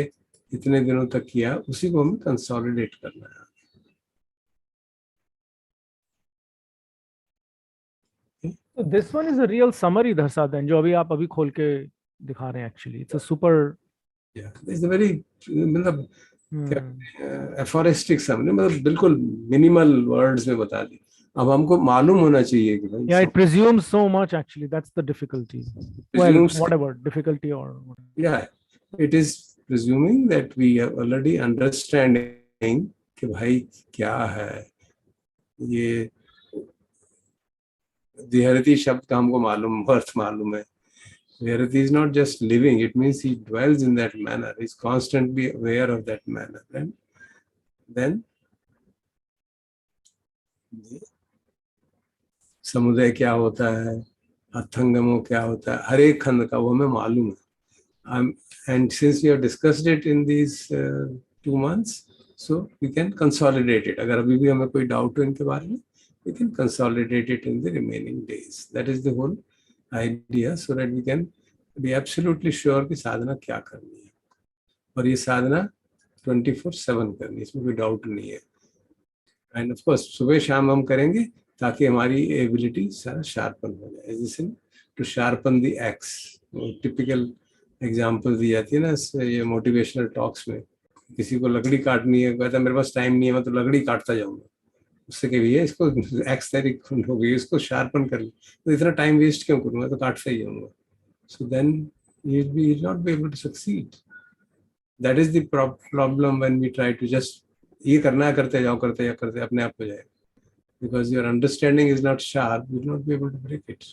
इतने दिनों तक किया, उसी को हमें कंसोलिडेट करना है। So this one is a real summary, Dharsad, जो अभी आप अभी खोल के दिखा रहे हैं। Actually, it's a super. Yeah, it's a very मतलब एफोरिस्टिक समरी, मतलब बिल्कुल मिनिमल वर्ड्स में बता दी। अब हमको मालूम होना चाहिए कि भाई, Yeah, it presumes so much. Actually, that's the difficulty. Well, whatever difficulty or whatever. Yeah, it is presuming that we are already understanding कि भाई क्या है ये विहरति शब्द का हमको मालूम, अर्थ मालूम है। Viharati is not just living, it means he dwells in that manner, he's constantly aware of that manner. And then समुदाय क्या होता है, अर्थंगमो क्या होता है, हर एक खंड का वो हमें मालूम है। And since we have discussed it in these 2 months, so we can consolidate it. अगर अभी भी हमें कोई डाउट हो इनके बारे में, we can consolidate it in the remaining days. That is the whole idea, so that we can be absolutely sure कि साधना क्या करनी है, और ये साधना 24/7 करनी है, इसमें कोई डाउट नहीं है। एंड ऑफ कोर्स सुबह शाम हम करेंगे ताकि हमारी एबिलिटी सारा शार्पन हो जाए, जैसे to sharpen the axe. Typical example दी जाती है ना ये मोटिवेशनल टॉक्स में, किसी को लकड़ी काटनी है, कहता मेरे पास टाइम नहीं है, मैं तो लकड़ी काटता जाऊंगा। उससे कह भैया इसको एक्स तारीख हो गई, इसको शार्पन कर ली, तो इतना टाइम वेस्ट क्यों करूँ, मैं तो काटता ही जाऊंगा। So then you'll not be able to succeed. That is the problem when we try to just ये करना है, करते जाओ, करते अपने आप हो जाएगा। Because your understanding is not sharp, you will not be able to break it.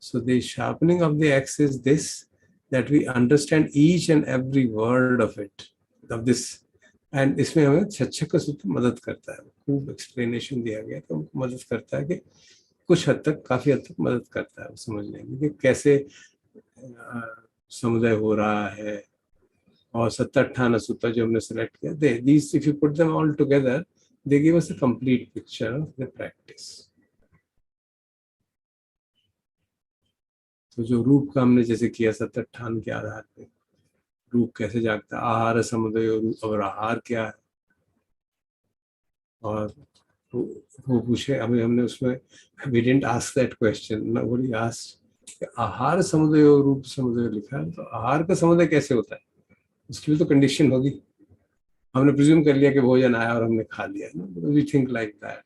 So the sharpening of the axe is this, that we understand each and every word of it, of this. And इसमें हमें छच्छक सूत्र मदद करता है, खूब explanation दिया गया तो हमको मदद करता है कि कुछ हद तक, काफी हद तक मदद करता है समझने में कि कैसे समुदाय हो रहा है। और 57-58 सूत्र जो हमने सेलेक्ट किया, these if you put them all together, they give us a complete picture of the practice. तो जो रूप का हमने जैसे किया 57-58 के आधार पे, रूप कैसे जागता है, आहार समुदाय और आहार क्या है, और वो पूछे अभी हमने उसमें we didn't ask that question, nobody asked आहार समुदाय और रूप समुदाय लिखा है, तो आहार का समुदाय कैसे होता है, उसकी भी तो कंडीशन होगी। हमने प्रिज्यूम कर लिया कि भोजन आया और हमने खा लिया, we think like that,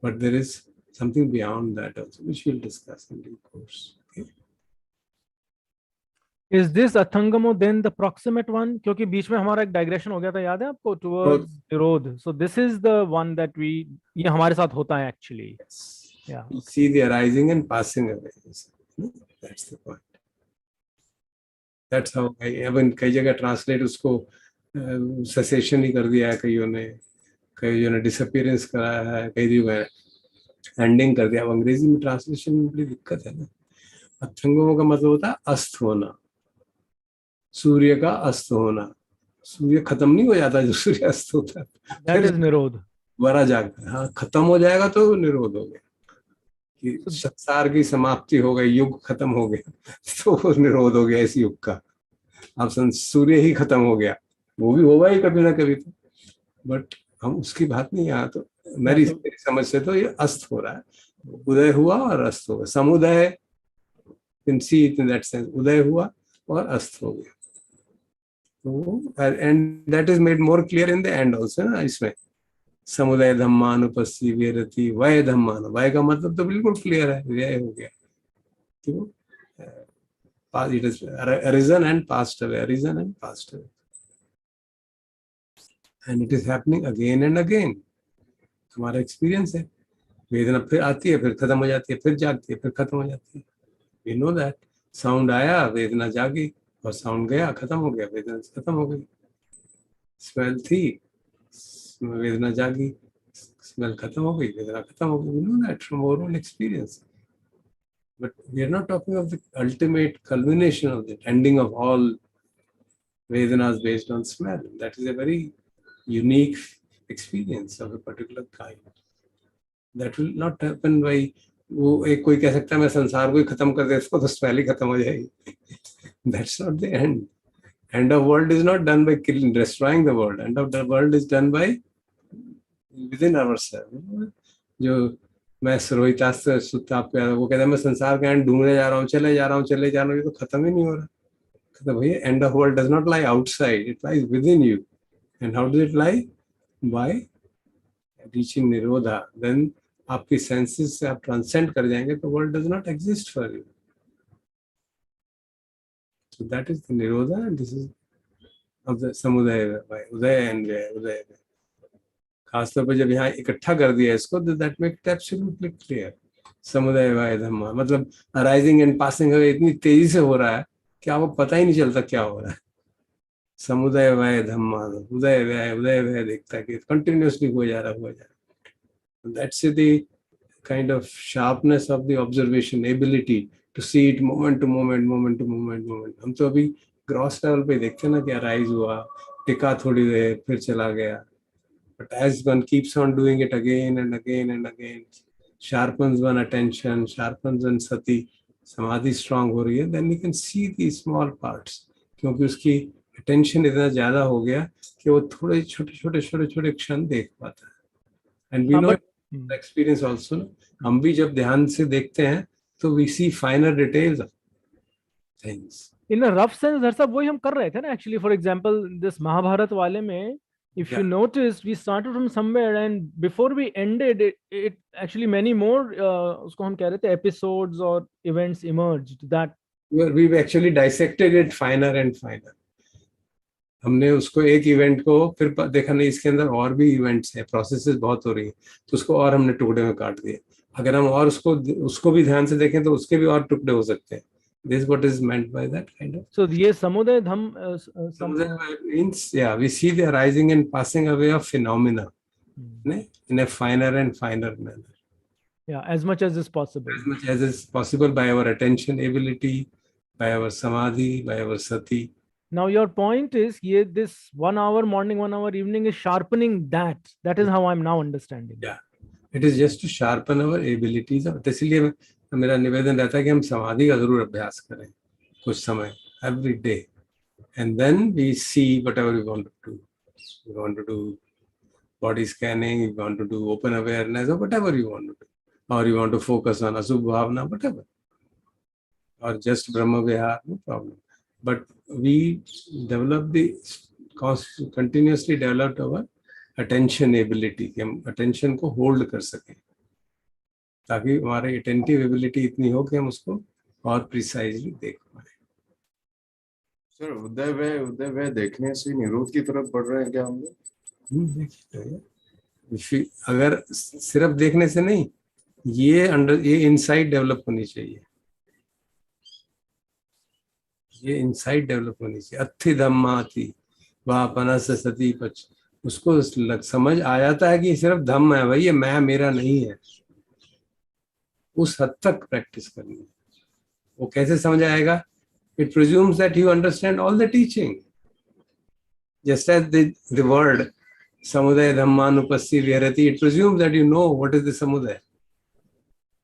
but there is something beyond that also, which we'll discuss in due course. Okay? Is this Athangamo then the proximate one? क्योंकि बीच में हमारा एक डाइग्रेशन हो गया था, याद है आपको, towards निरोध. So this is the one that we, ये हमारे साथ होता है actually. Yeah. You see the arising and passing away. That's the point. That's how even कई जगह ट्रांसलेट उसको सेसेशन ही कर दिया है, कईयों ने डिसअपीयरेंस कराया है, कई जगह एंडिंग कर दिया। अब अंग्रेजी में ट्रांसलेशन में बड़ी दिक्कत है ना। अथंगमो का मतलब होता है अस्त होना, सूर्य का अस्त होना। सूर्य खत्म नहीं हो जाता जो सूर्य अस्त होता है, That is निरोध। बड़ा जागता है। हाँ, खत्म हो जाएगा तो निरोध हो गया, कि संसार की समाप्ति हो गई, युग खत्म हो गया, तो निरोध हो गया इस युग का। अब सूर्य ही खत्म हो गया, वो भी होगा ही कभी ना कभी तो, बट हम उसकी बात नहीं। यहाँ तो मेरी समझ से तो ये अस्त हो रहा है, उदय हुआ और अस्त हो गया। समुदाय इन दैट सेंस, उदय हुआ और अस्त हो गया। तो and that is made more clear in the end also ना, इसमें समुदय धम्मानुपस्सी विहरति वय धम्मान, वय का मतलब तो बिल्कुल क्लियर है, व्यय हो गया। तो it is arisen and passed away, arisen and passed away, and it is happening again and again. हमारा एक्सपीरियंस है, वेदना फिर आती है, फिर खत्म हो जाती है, फिर जागती है, फिर खत्म हो जाती है। We know that. साउंड आया, वेदना जागी, और साउंड गया, खत्म हो गया, वेदना खत्म हो गई। स्मेल थी, वेदना जागी, स्मेल खत्म हो गई, वेदना खत्म हो गई। We know that from our own experience. But we are not talking of the ultimate culmination of the ending of all Vedanas based on smell. That is a very unique experience of a particular kind. That will not happen by वो एक कोई कह सकता है मैं संसार को ही खत्म कर दे, इसको तो स्मेल ही खत्म हो जाएगी. That's not the end. End of world is not done by killing, destroying the world. End of the world is done by within ourselves. जो मैं रोहितास्त्र सुताप पे वो कहता है मैं संसार का एंड ढूंढने जा रहा हूँ, चले जा रहा हूँ, ये तो खत्म ही नहीं हो रहा. खत्म भैया, end of world does not lie outside, it lies within you. And how does it lie? By reaching nirodha. Then आपकी सेंसेस से आप ट्रांसेंड कर जाएंगे तो world does not exist for you. So that is the nirodha, and this is of the samudaya udaya and udaya. खासतौर पर जब यहाँ इकट्ठा कर दिया इसको, that make it absolutely clear. Samudaya vaya dhamma मतलब अराइजिंग एंड पासिंग अवे इतनी तेजी से हो रहा है कि आपको पता ही नहीं चलता क्या हो रहा है. समुदय वय धम्मा, उदय व्यय देखता है कि कंटिन्यूअसली हो जा रहा. That's the kind of sharpness of the observation ability to see it moment to moment, moment to moment, moment. हम तो अभी ग्रॉस लेवल पे देखते हैं ना कि अराइज हुआ, टिका थोड़ी देर, फिर चला गया. But as one keeps on doing it again and again and again, sharpens one attention, sharpens one sati, samadhi strong हो रही है, then you can see these small parts. क्योंकि उसकी attention इतना ज़्यादा हो गया कि वो थोड़े छोटे क्षण देख पाता है. And we know the experience also. हम भी जब ध्यान से देखते हैं तो we see finer details of things. In a rough sense, दरअसल वही हम कर रहे थे ना. Actually, for example, this Mahabharat वाले में, if you notice, we started from somewhere and before we ended it actually many more usko hum keh rahe the episodes or events emerged that we've actually dissected it finer and finer. हमने उसको एक event को फिर देखा नहीं इसके अंदर और भी इवेंट्स हैं, प्रोसेसेस बहुत हो रही है, तो उसको और हमने टुकड़े में काट दिए. अगर हम और उसको भी ध्यान से देखें तो उसके भी और टुकड़े हो सकते हैं. This is what is meant by that kind of. So ये समुदय धम means, yeah, we see the arising and passing away of phenomena in a finer and finer manner. Yeah, as much as is possible. As much as is possible by our attention ability, by our samadhi, by our sati. Now your point is this 1 hour morning, 1 hour evening is sharpening that. That is how I'm now understanding. Yeah, it is just to sharpen our abilities. इसलिए मेरा निवेदन रहता है कि हम समाधि का जरूर अभ्यास करें कुछ समय, every day, and then we see whatever we want to do. We want to do body scanning, we want to do open awareness, or whatever you want to do, or you want to focus on asubh bhavana, whatever, or just brahma vihar, no problem. But we develop continuously developed our attention ability, कि हम attention को hold कर सकें, ताकि हमारी attentive ability इतनी हो कि हम उसको और प्रिसाइजली देख पाए. सर उदय वे देखने से निरोध की तरफ बढ़ रहे हैं क्या हम लोग? देखिए, अगर सिर्फ देखने से नहीं, ये इनसाइट डेवलप होनी चाहिए. ये इनसाइट डेवलप होनी चाहिए. अत्थि धम्माति वापना से सती पच, उसको समझ आ जाता है कि ये सिर्फ धम्म है भाई, ये मैं मेरा नहीं है. उस हद तक प्रैक्टिस करनी है. वो कैसे समझ आएगा? It presumes that you understand all the teaching. Just as the word samudaya dhammanupassi viharati, it presumes that you know what is the samudaya.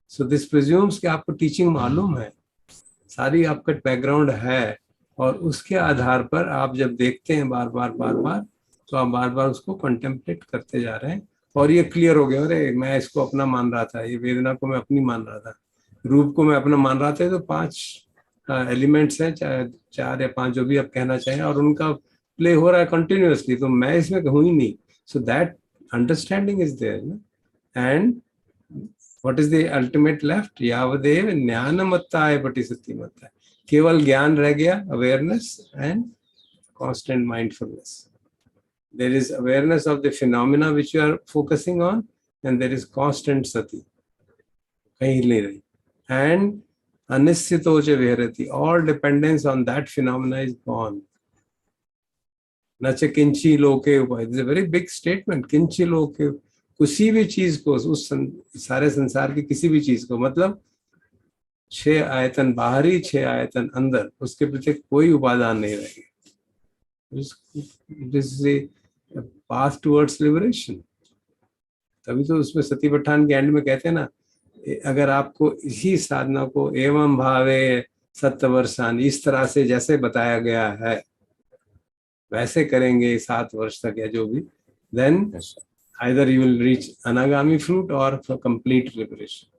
So this presumes कि आपको teaching मालूम है, सारी आपका बैकग्राउंड है, और उसके आधार पर आप जब देखते हैं बार बार तो आप बार बार उसको कंटेम्पलेट करते जा रहे हैं, और ये क्लियर हो गया, अरे मैं इसको अपना मान रहा था, ये वेदना को मैं अपनी मान रहा था, रूप को मैं अपना मान रहा था. तो 5 एलिमेंट्स हैं, 4 या 5 जो भी आप कहना चाहें, और उनका प्ले हो रहा है कंटिन्यूअसली, तो मैं इसमें हूँ ही नहीं. So that understanding is there, no? And what is the ultimate left? Yavadev jnanamattaya patisatimattaya. केवल ज्ञान रह गया, awareness and constant mindfulness. There is awareness of the phenomena which you are focusing on, and there is constant sati. कहीं नहीं रही. And anisthito cha viharati. All dependence on that phenomena is gone. Nacha kinchi loke upay. This is a very big statement. Kinchi loke. किसी भी चीज को, उस सारे संसार की किसी भी चीज को, मतलब 6 आयतन बाहरी 6 आयतन अंदर, उसके प्रति कोई उपादान नहीं रहेगा. This is a path towards liberation. तभी तो उसमें सती पठान के एंड में कहते हैं ना, अगर आपको इसी साधना को एवं भावे सत्वर्षान, इस तरह से जैसे बताया गया है वैसे करेंगे 7 वर्ष तक या जो भी, then either you will reach anagami fruit or for complete liberation.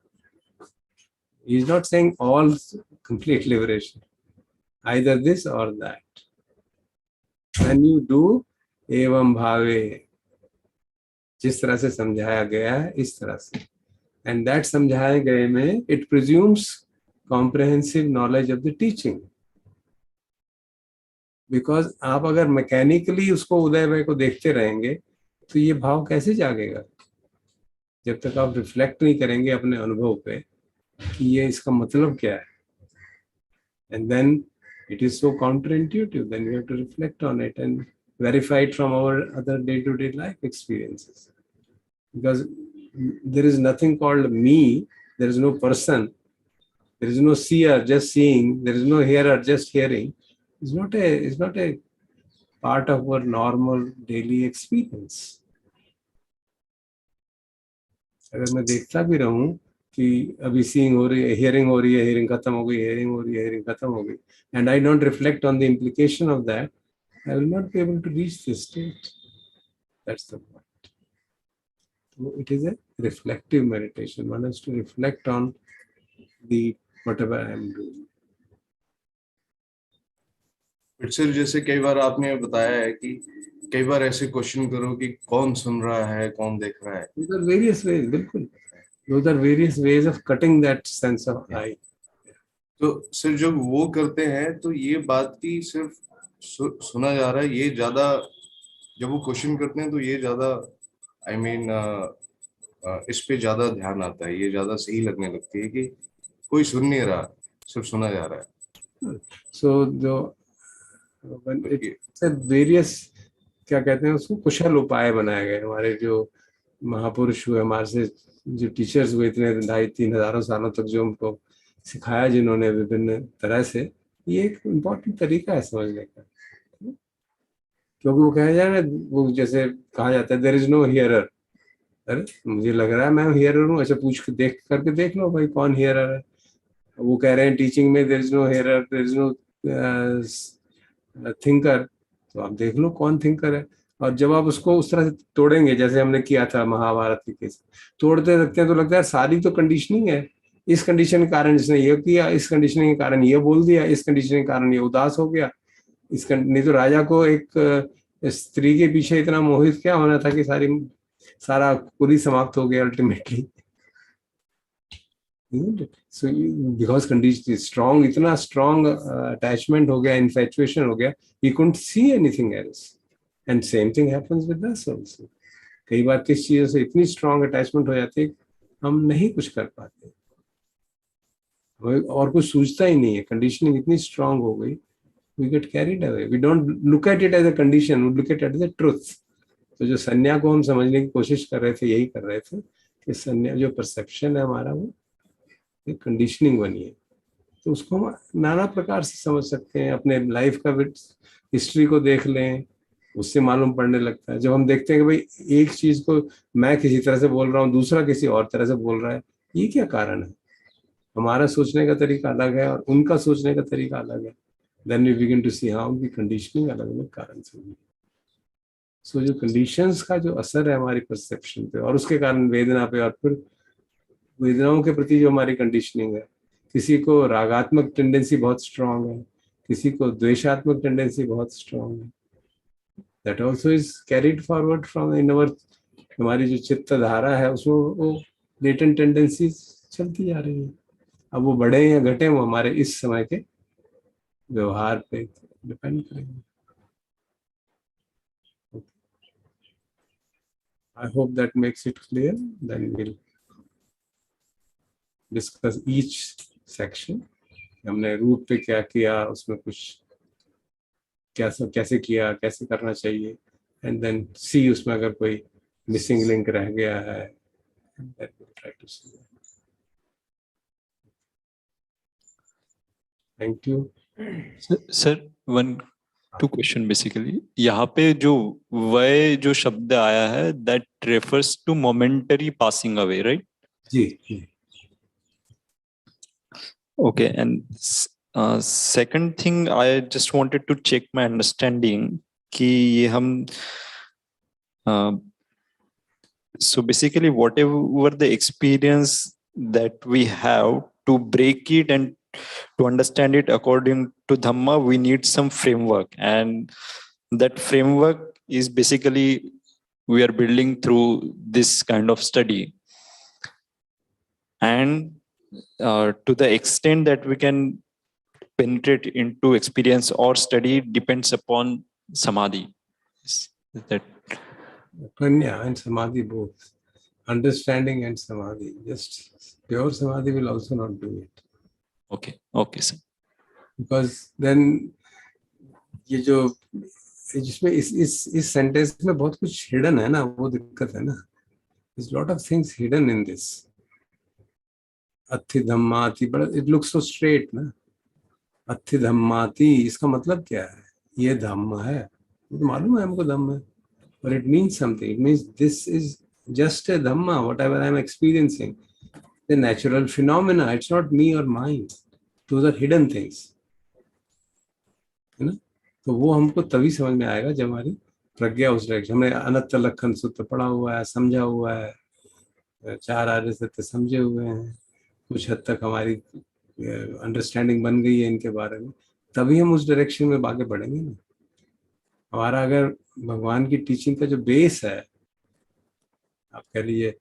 He is not saying all complete liberation, either this or that. When you do evam bhave, जिस तरह से समझाया गया है इस तरह से, and that समझाए गए में it presumes comprehensive knowledge of the teaching. Because आप अगर mechanically उसको उदय भाई को देखते रहेंगे तो ये भाव कैसे जागेगा, जब तक आप रिफ्लेक्ट नहीं करेंगे अपने अनुभव पे कि ये इसका मतलब क्या है. And then it is so counterintuitive. Then we have to reflect on it and verify it from our other day-to-day life experiences. Because there is nothing called me. There is no person. There is no seer just seeing. There is no hearer just hearing. It's not a part of our normal daily experience. अगर मैं देखता भी रहूं कि अभी seeing हो रही है, हियरिंग हो रही है, हियरिंग खत्म हो गई, हियरिंग हो रही है, हियरिंग खत्म हो गई, and I don't reflect on the implication of that, I will not be able to reach this state. That's the point. So it is a reflective meditation. One has to reflect on the whatever I am doing. फिर sir जैसे कई बार आपने बताया है कि कई बार ऐसे question करो कि कौन सुन रहा है, कौन देख रहा है. Those are various ways, बिल्कुल. Those are various ways of cutting that sense of I. तो सर जब वो करते हैं तो ये बात की सिर्फ सुना जा रहा है, ये ज्यादा जब वो क्वेश्चन करते हैं तो ये ज्यादा I mean इस पे ज्यादा ध्यान आता है, ये ज्यादा सही लगने लगती है कि कोई सुन नहीं रहा, सिर्फ सुना जा रहा है. So it's a various, क्या कहते हैं उसको, कुशल उपाय बनाए गए. हमारे जो महापुरुष हुए, हमारे से जो टीचर्स हुए इतने 2,500-3 हज़ारों सालों तक, जो उनको सिखाया जिन्होंने विभिन्न तरह से, ये एक इम्पोर्टेंट तरीका है समझने का. क्योंकि वो कहा जाए ना, वो जैसे कहा जाता है देयर इज नो हियरर. अरे मुझे लग रहा है मैं हियरर हूँ, अच्छा पूछ के देख लो भाई कौन हियरर है. वो कह रहे हैं टीचिंग में there is no hearer, there is no thinker, तो आप देख लो कौन थिंकर है. और जब आप उसको उस तरह से तोड़ेंगे जैसे हमने किया था महाभारत के केस, तोड़ते रखते हैं तो लगता है सारी तो कंडीशनिंग है. इस कंडीशन के कारण इसने ये किया, इस कंडीशनिंग के कारण ये बोल दिया, इस कंडीशनिंग के कारण ये उदास हो गया. नहीं तो राजा को एक स्त्री के पीछे इतना मोहित क्या होना था कि सारा पूरी समाप्त हो गया ultimately. So because condition is strong, इतना strong attachment हो गया, infatuation हो गया, he couldn't see anything else. And same thing happens with us also. कई बार किस चीज़ से इतनी strong attachment हो जाती है हम नहीं कुछ कर पाते, और कुछ सूझता ही नहीं है. कंडीशनिंग इतनी strong हो गई, we get carried away. We don't look at it as a condition, we look at it as a truth. तो जो संज्ञा को हम समझने की कोशिश कर रहे थे, यही कर रहे थे कि संज्ञा जो परसेप्शन है हमारा, वो एक कंडीशनिंग बनी है. तो उसको हम नाना प्रकार से समझ सकते हैं. अपने लाइफ का हिस्ट्री को देख लें, उससे मालूम पड़ने लगता है. जब हम देखते हैं कि भाई एक चीज को मैं किसी तरह से बोल रहा हूँ, दूसरा किसी और तरह से बोल रहा है, ये क्या कारण है? हमारा सोचने का तरीका अलग है और उनका सोचने का तरीका अलग है. Then we begin to see how उनकी कंडीशनिंग अलग अलग कारण से हुई. सो जो कंडीशंस का जो असर है हमारी परसेप्शन पे और उसके कारण वेदना पे, और फिर वेदनाओं के प्रति जो हमारी कंडीशनिंग है, किसी को रागात्मक टेंडेंसी बहुत स्ट्रांग है, किसी को द्वेषात्मक टेंडेंसी बहुत स्ट्रांग है. That also is carried forward from in our हमारी जो चित्त धारा है उसमें वो लेटेंट टेंडेंसीज चलती जा रही है। अब वो बढ़े या घटे वो हमारे इस समय के व्यवहार पे डिपेंड करेंगे। I hope that makes it clear. Then we'll discuss each section. हमने रूट पे क्या किया, उसमें कुछ कैसे किया, कैसे करना चाहिए, and then see उसमें अगर कोई missing link रह गया है, and then we'll try to see that. Thank you. Sir two question basically यहाँ पे जो वय जो शब्द आया है that refers to momentary passing away, right? जी। Okay, and second thing, I just wanted to check my understanding कि ये हम so basically whatever the experience that we have, to break it and to understand it according to Dhamma, we need some framework, and that framework is basically we are building through this kind of study. And to the extent that we can penetrate into experience or study depends upon samadhi. Is that Prajna and samadhi both. Understanding and samadhi. Just pure samadhi will also not do it. okay sir? Because then ये जो जिसमें इस sentence में बहुत कुछ hidden है ना, वो दिक्कत है ना. There's a lot of things hidden in this. अत्थि धम्माति, but it looks so straight ना. अत्थि धम्माति इसका मतलब क्या है? ये धम्म है, तो मालूम है हमको धम्म है, but it means something. It means this is just a dhamma, whatever I am experiencing, the natural phenomena. It's not me or mine. Those are hidden things, है ना. तो वो हमको तभी समझ में आएगा जब हमारी प्रज्ञा उस डायरेक्शन. हमने अनंत लक्षण सूत्र पढ़ा हुआ है, समझा हुआ है, 4 आर्य सत्य समझे हुए हैं, कुछ हद तक हमारी अंडरस्टैंडिंग बन गई है इनके बारे में, तभी हम उस डायरेक्शन में आगे बढ़ेंगे ना. हमारा अगर भगवान की टीचिंग का जो बेस है, आप कह लीजिए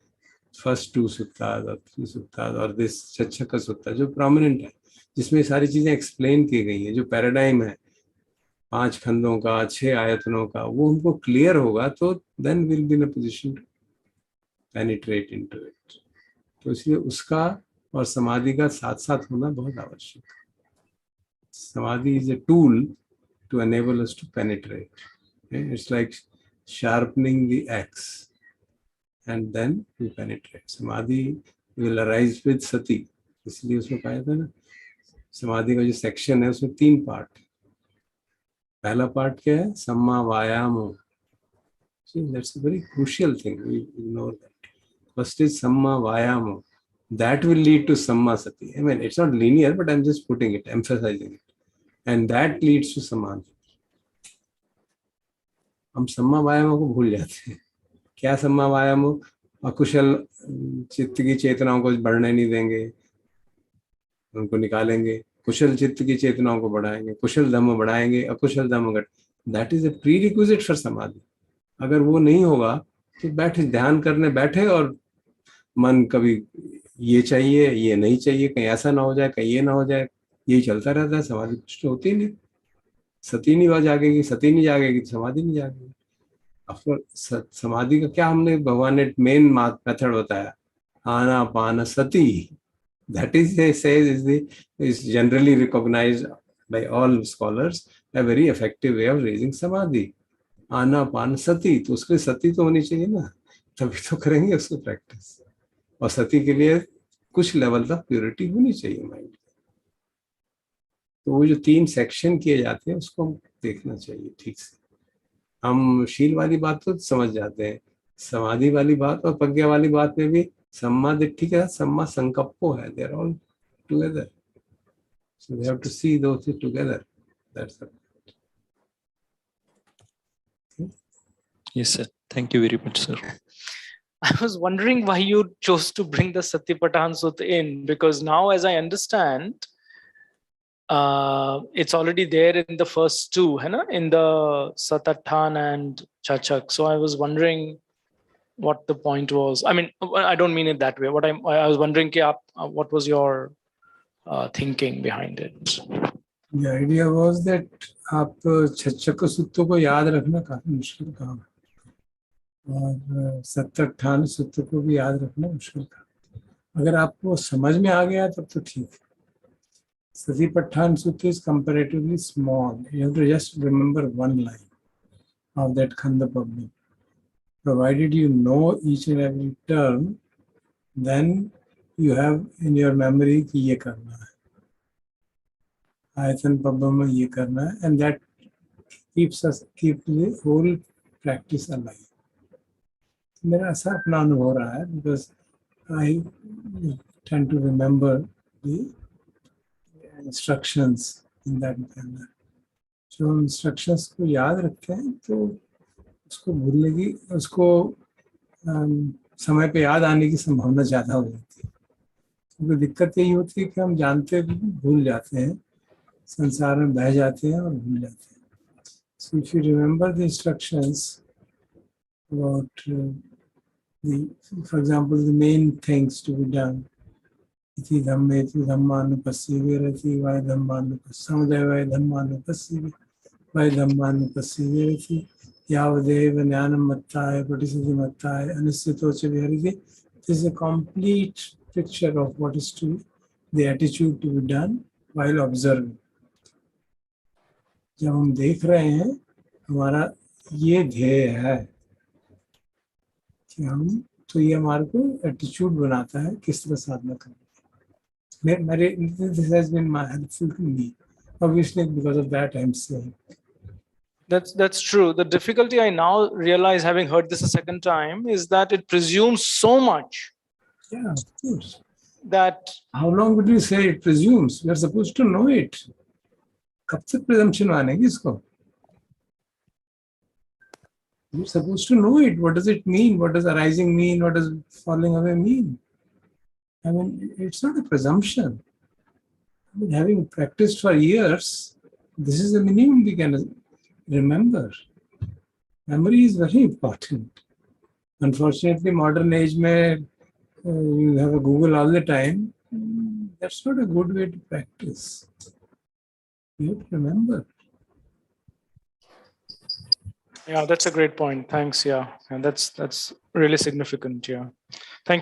फर्स्ट 2 सुत्ताज और 3 सुत्ताज और दिस चच्छक सुत्ता जो प्रोमिनेंट है, जिसमें सारी चीजें एक्सप्लेन की गई हैं, जो पैराडाइम है 5 खंडों का, 6 आयतनों का, वो हमको क्लियर होगा तो then will be in a position to penetrate into it. तो इसलिए उसका और समाधि का साथ साथ होना बहुत आवश्यक है. समाधि is a tool to enable us to penetrate. Okay? It's like sharpening the axe, and then we penetrate. Samadhi will arise with sati. इसलिए उसमें कहा था ना, समाधि का जो सेक्शन है उसमें 3 पार्ट. पहला पार्ट क्या है? सम्मा वायामो. See, that's a very crucial thing. We ignore that. First is samma vayamo. That will lead to samma sati. I mean, it's not linear, but I'm just putting it, emphasizing it. And that leads to samadhi. हम सम्मा वायामो को भूल जाते हैं. क्या सम्मा वायामो? अकुशल चित्त की चेतनाओं को बढ़ने नहीं देंगे, उनको निकालेंगे. कुशल चित्त की चेतनाओं को बढ़ाएंगे, कुशल धम्म बढ़ाएंगे, अकुशल धम्म घट. That is a prerequisite for समाधि. अगर वो नहीं होगा तो बैठे ध्यान करने बैठे और मन कभी ये चाहिए, ये नहीं चाहिए, कहीं ऐसा ना हो जाए, कहीं ये ना हो जाए, यही चलता रहता है. समाधि कुछ तो होती नहीं. सती नहीं जागेगी, सती नहीं जागेगी तो समाधि नहीं जागेगी. समाधि का क्या हमने भगवान ने मेन मेथड बताया, Anapanasati. That is, they say, is generally recognized by all scholars a very effective way of raising samadhi. Anapanasati. तो उसके सती तो होनी चाहिए ना, तभी तो करेंगे उसको प्रैक्टिस. और सती के लिए कुछ लेवल तक प्योरिटी होनी चाहिए माइंड. तो वो जो 3 सेक्शन किए जाते हैं उसको हम देखना चाहिए ठीक से. हम शील वाली बात तो समझ जाते हैं, समाधि वाली बात और प्रज्ञा वाली बात में भी सम्मा दिट्ठि के साथ सम्मा संकप्पो है. They are all together, so we have to see those two together. That's it. Yes sir, thank you very much sir. I was wondering why you chose to bring the Satipatthana Sutta in, because now as I understand, it's already there in the first 2, in the Satatthana and Chachak. So I was wondering what the point was. I mean, I don't mean it that way. I was wondering, what was your thinking behind it? The idea was that आप छच्चक सूत्रों को याद रखना काफी मुश्किल काम है और 70-58 सूत्र को भी याद रखना मुश्किल काम है। अगर आपको समझ में आ गया तब तो ठीक है। Satipatthana Sutra is comparatively small. You have to just remember one line of that Khanda Pabli. Provided you know each and every term, then you have in your memory कि ये करना है, आयतन पब्बा में ये करना है, and that keeps the whole practice alive. मेरा ऐसा अपना अनुभव रहा है because I tend to remember the instructions in that manner. जो हम instructions को याद रखते हैं तो उसको भूलने की, उसको समय पे याद आने की संभावना ज़्यादा हो जाती है। क्योंकि दिक्कत यही होती है कि हम जानते भूल जाते हैं, संसार में बह जाते हैं और भूल जाते हैं। So if you remember the instructions about for example, the main things to be done, इति धम्मे इति धम्मानुपस्सिवे रति वै धम्मानुपस्समुदय वै धम्मानुपस्सिवे वै धम्मानुपस्सिवे रति यावदेव ज्ञानं मत्ताय पटिसति मत्ताय अनिश्चितो च विहरति. This is a complete picture of what is to be, the attitude to be done while observing. जब हम देख रहे हैं हमारा ये ध्येय है कि हम, तो ये हमारे को एटीट्यूड बनाता है किस तरह साधना करना. This has been helpful to me. Obviously, because of that, I'm saying. That's true. The difficulty I now realize, having heard this a second time, is that it presumes so much. Yeah, of course. That how long would you say it presumes? We are supposed to know it. कब तक presumption मानेगी इसको? You're supposed to know it. What does it mean? What does arising mean? What does falling away mean? I mean, it's not a presumption. I mean, having practiced for years, this is the minimum we can remember. Memory is very important. Unfortunately, modern age, you have a Google all the time. That's not a good way to practice. You have to remember. Yeah, that's a great point. Thanks. Yeah, and that's really significant. Yeah, thank you.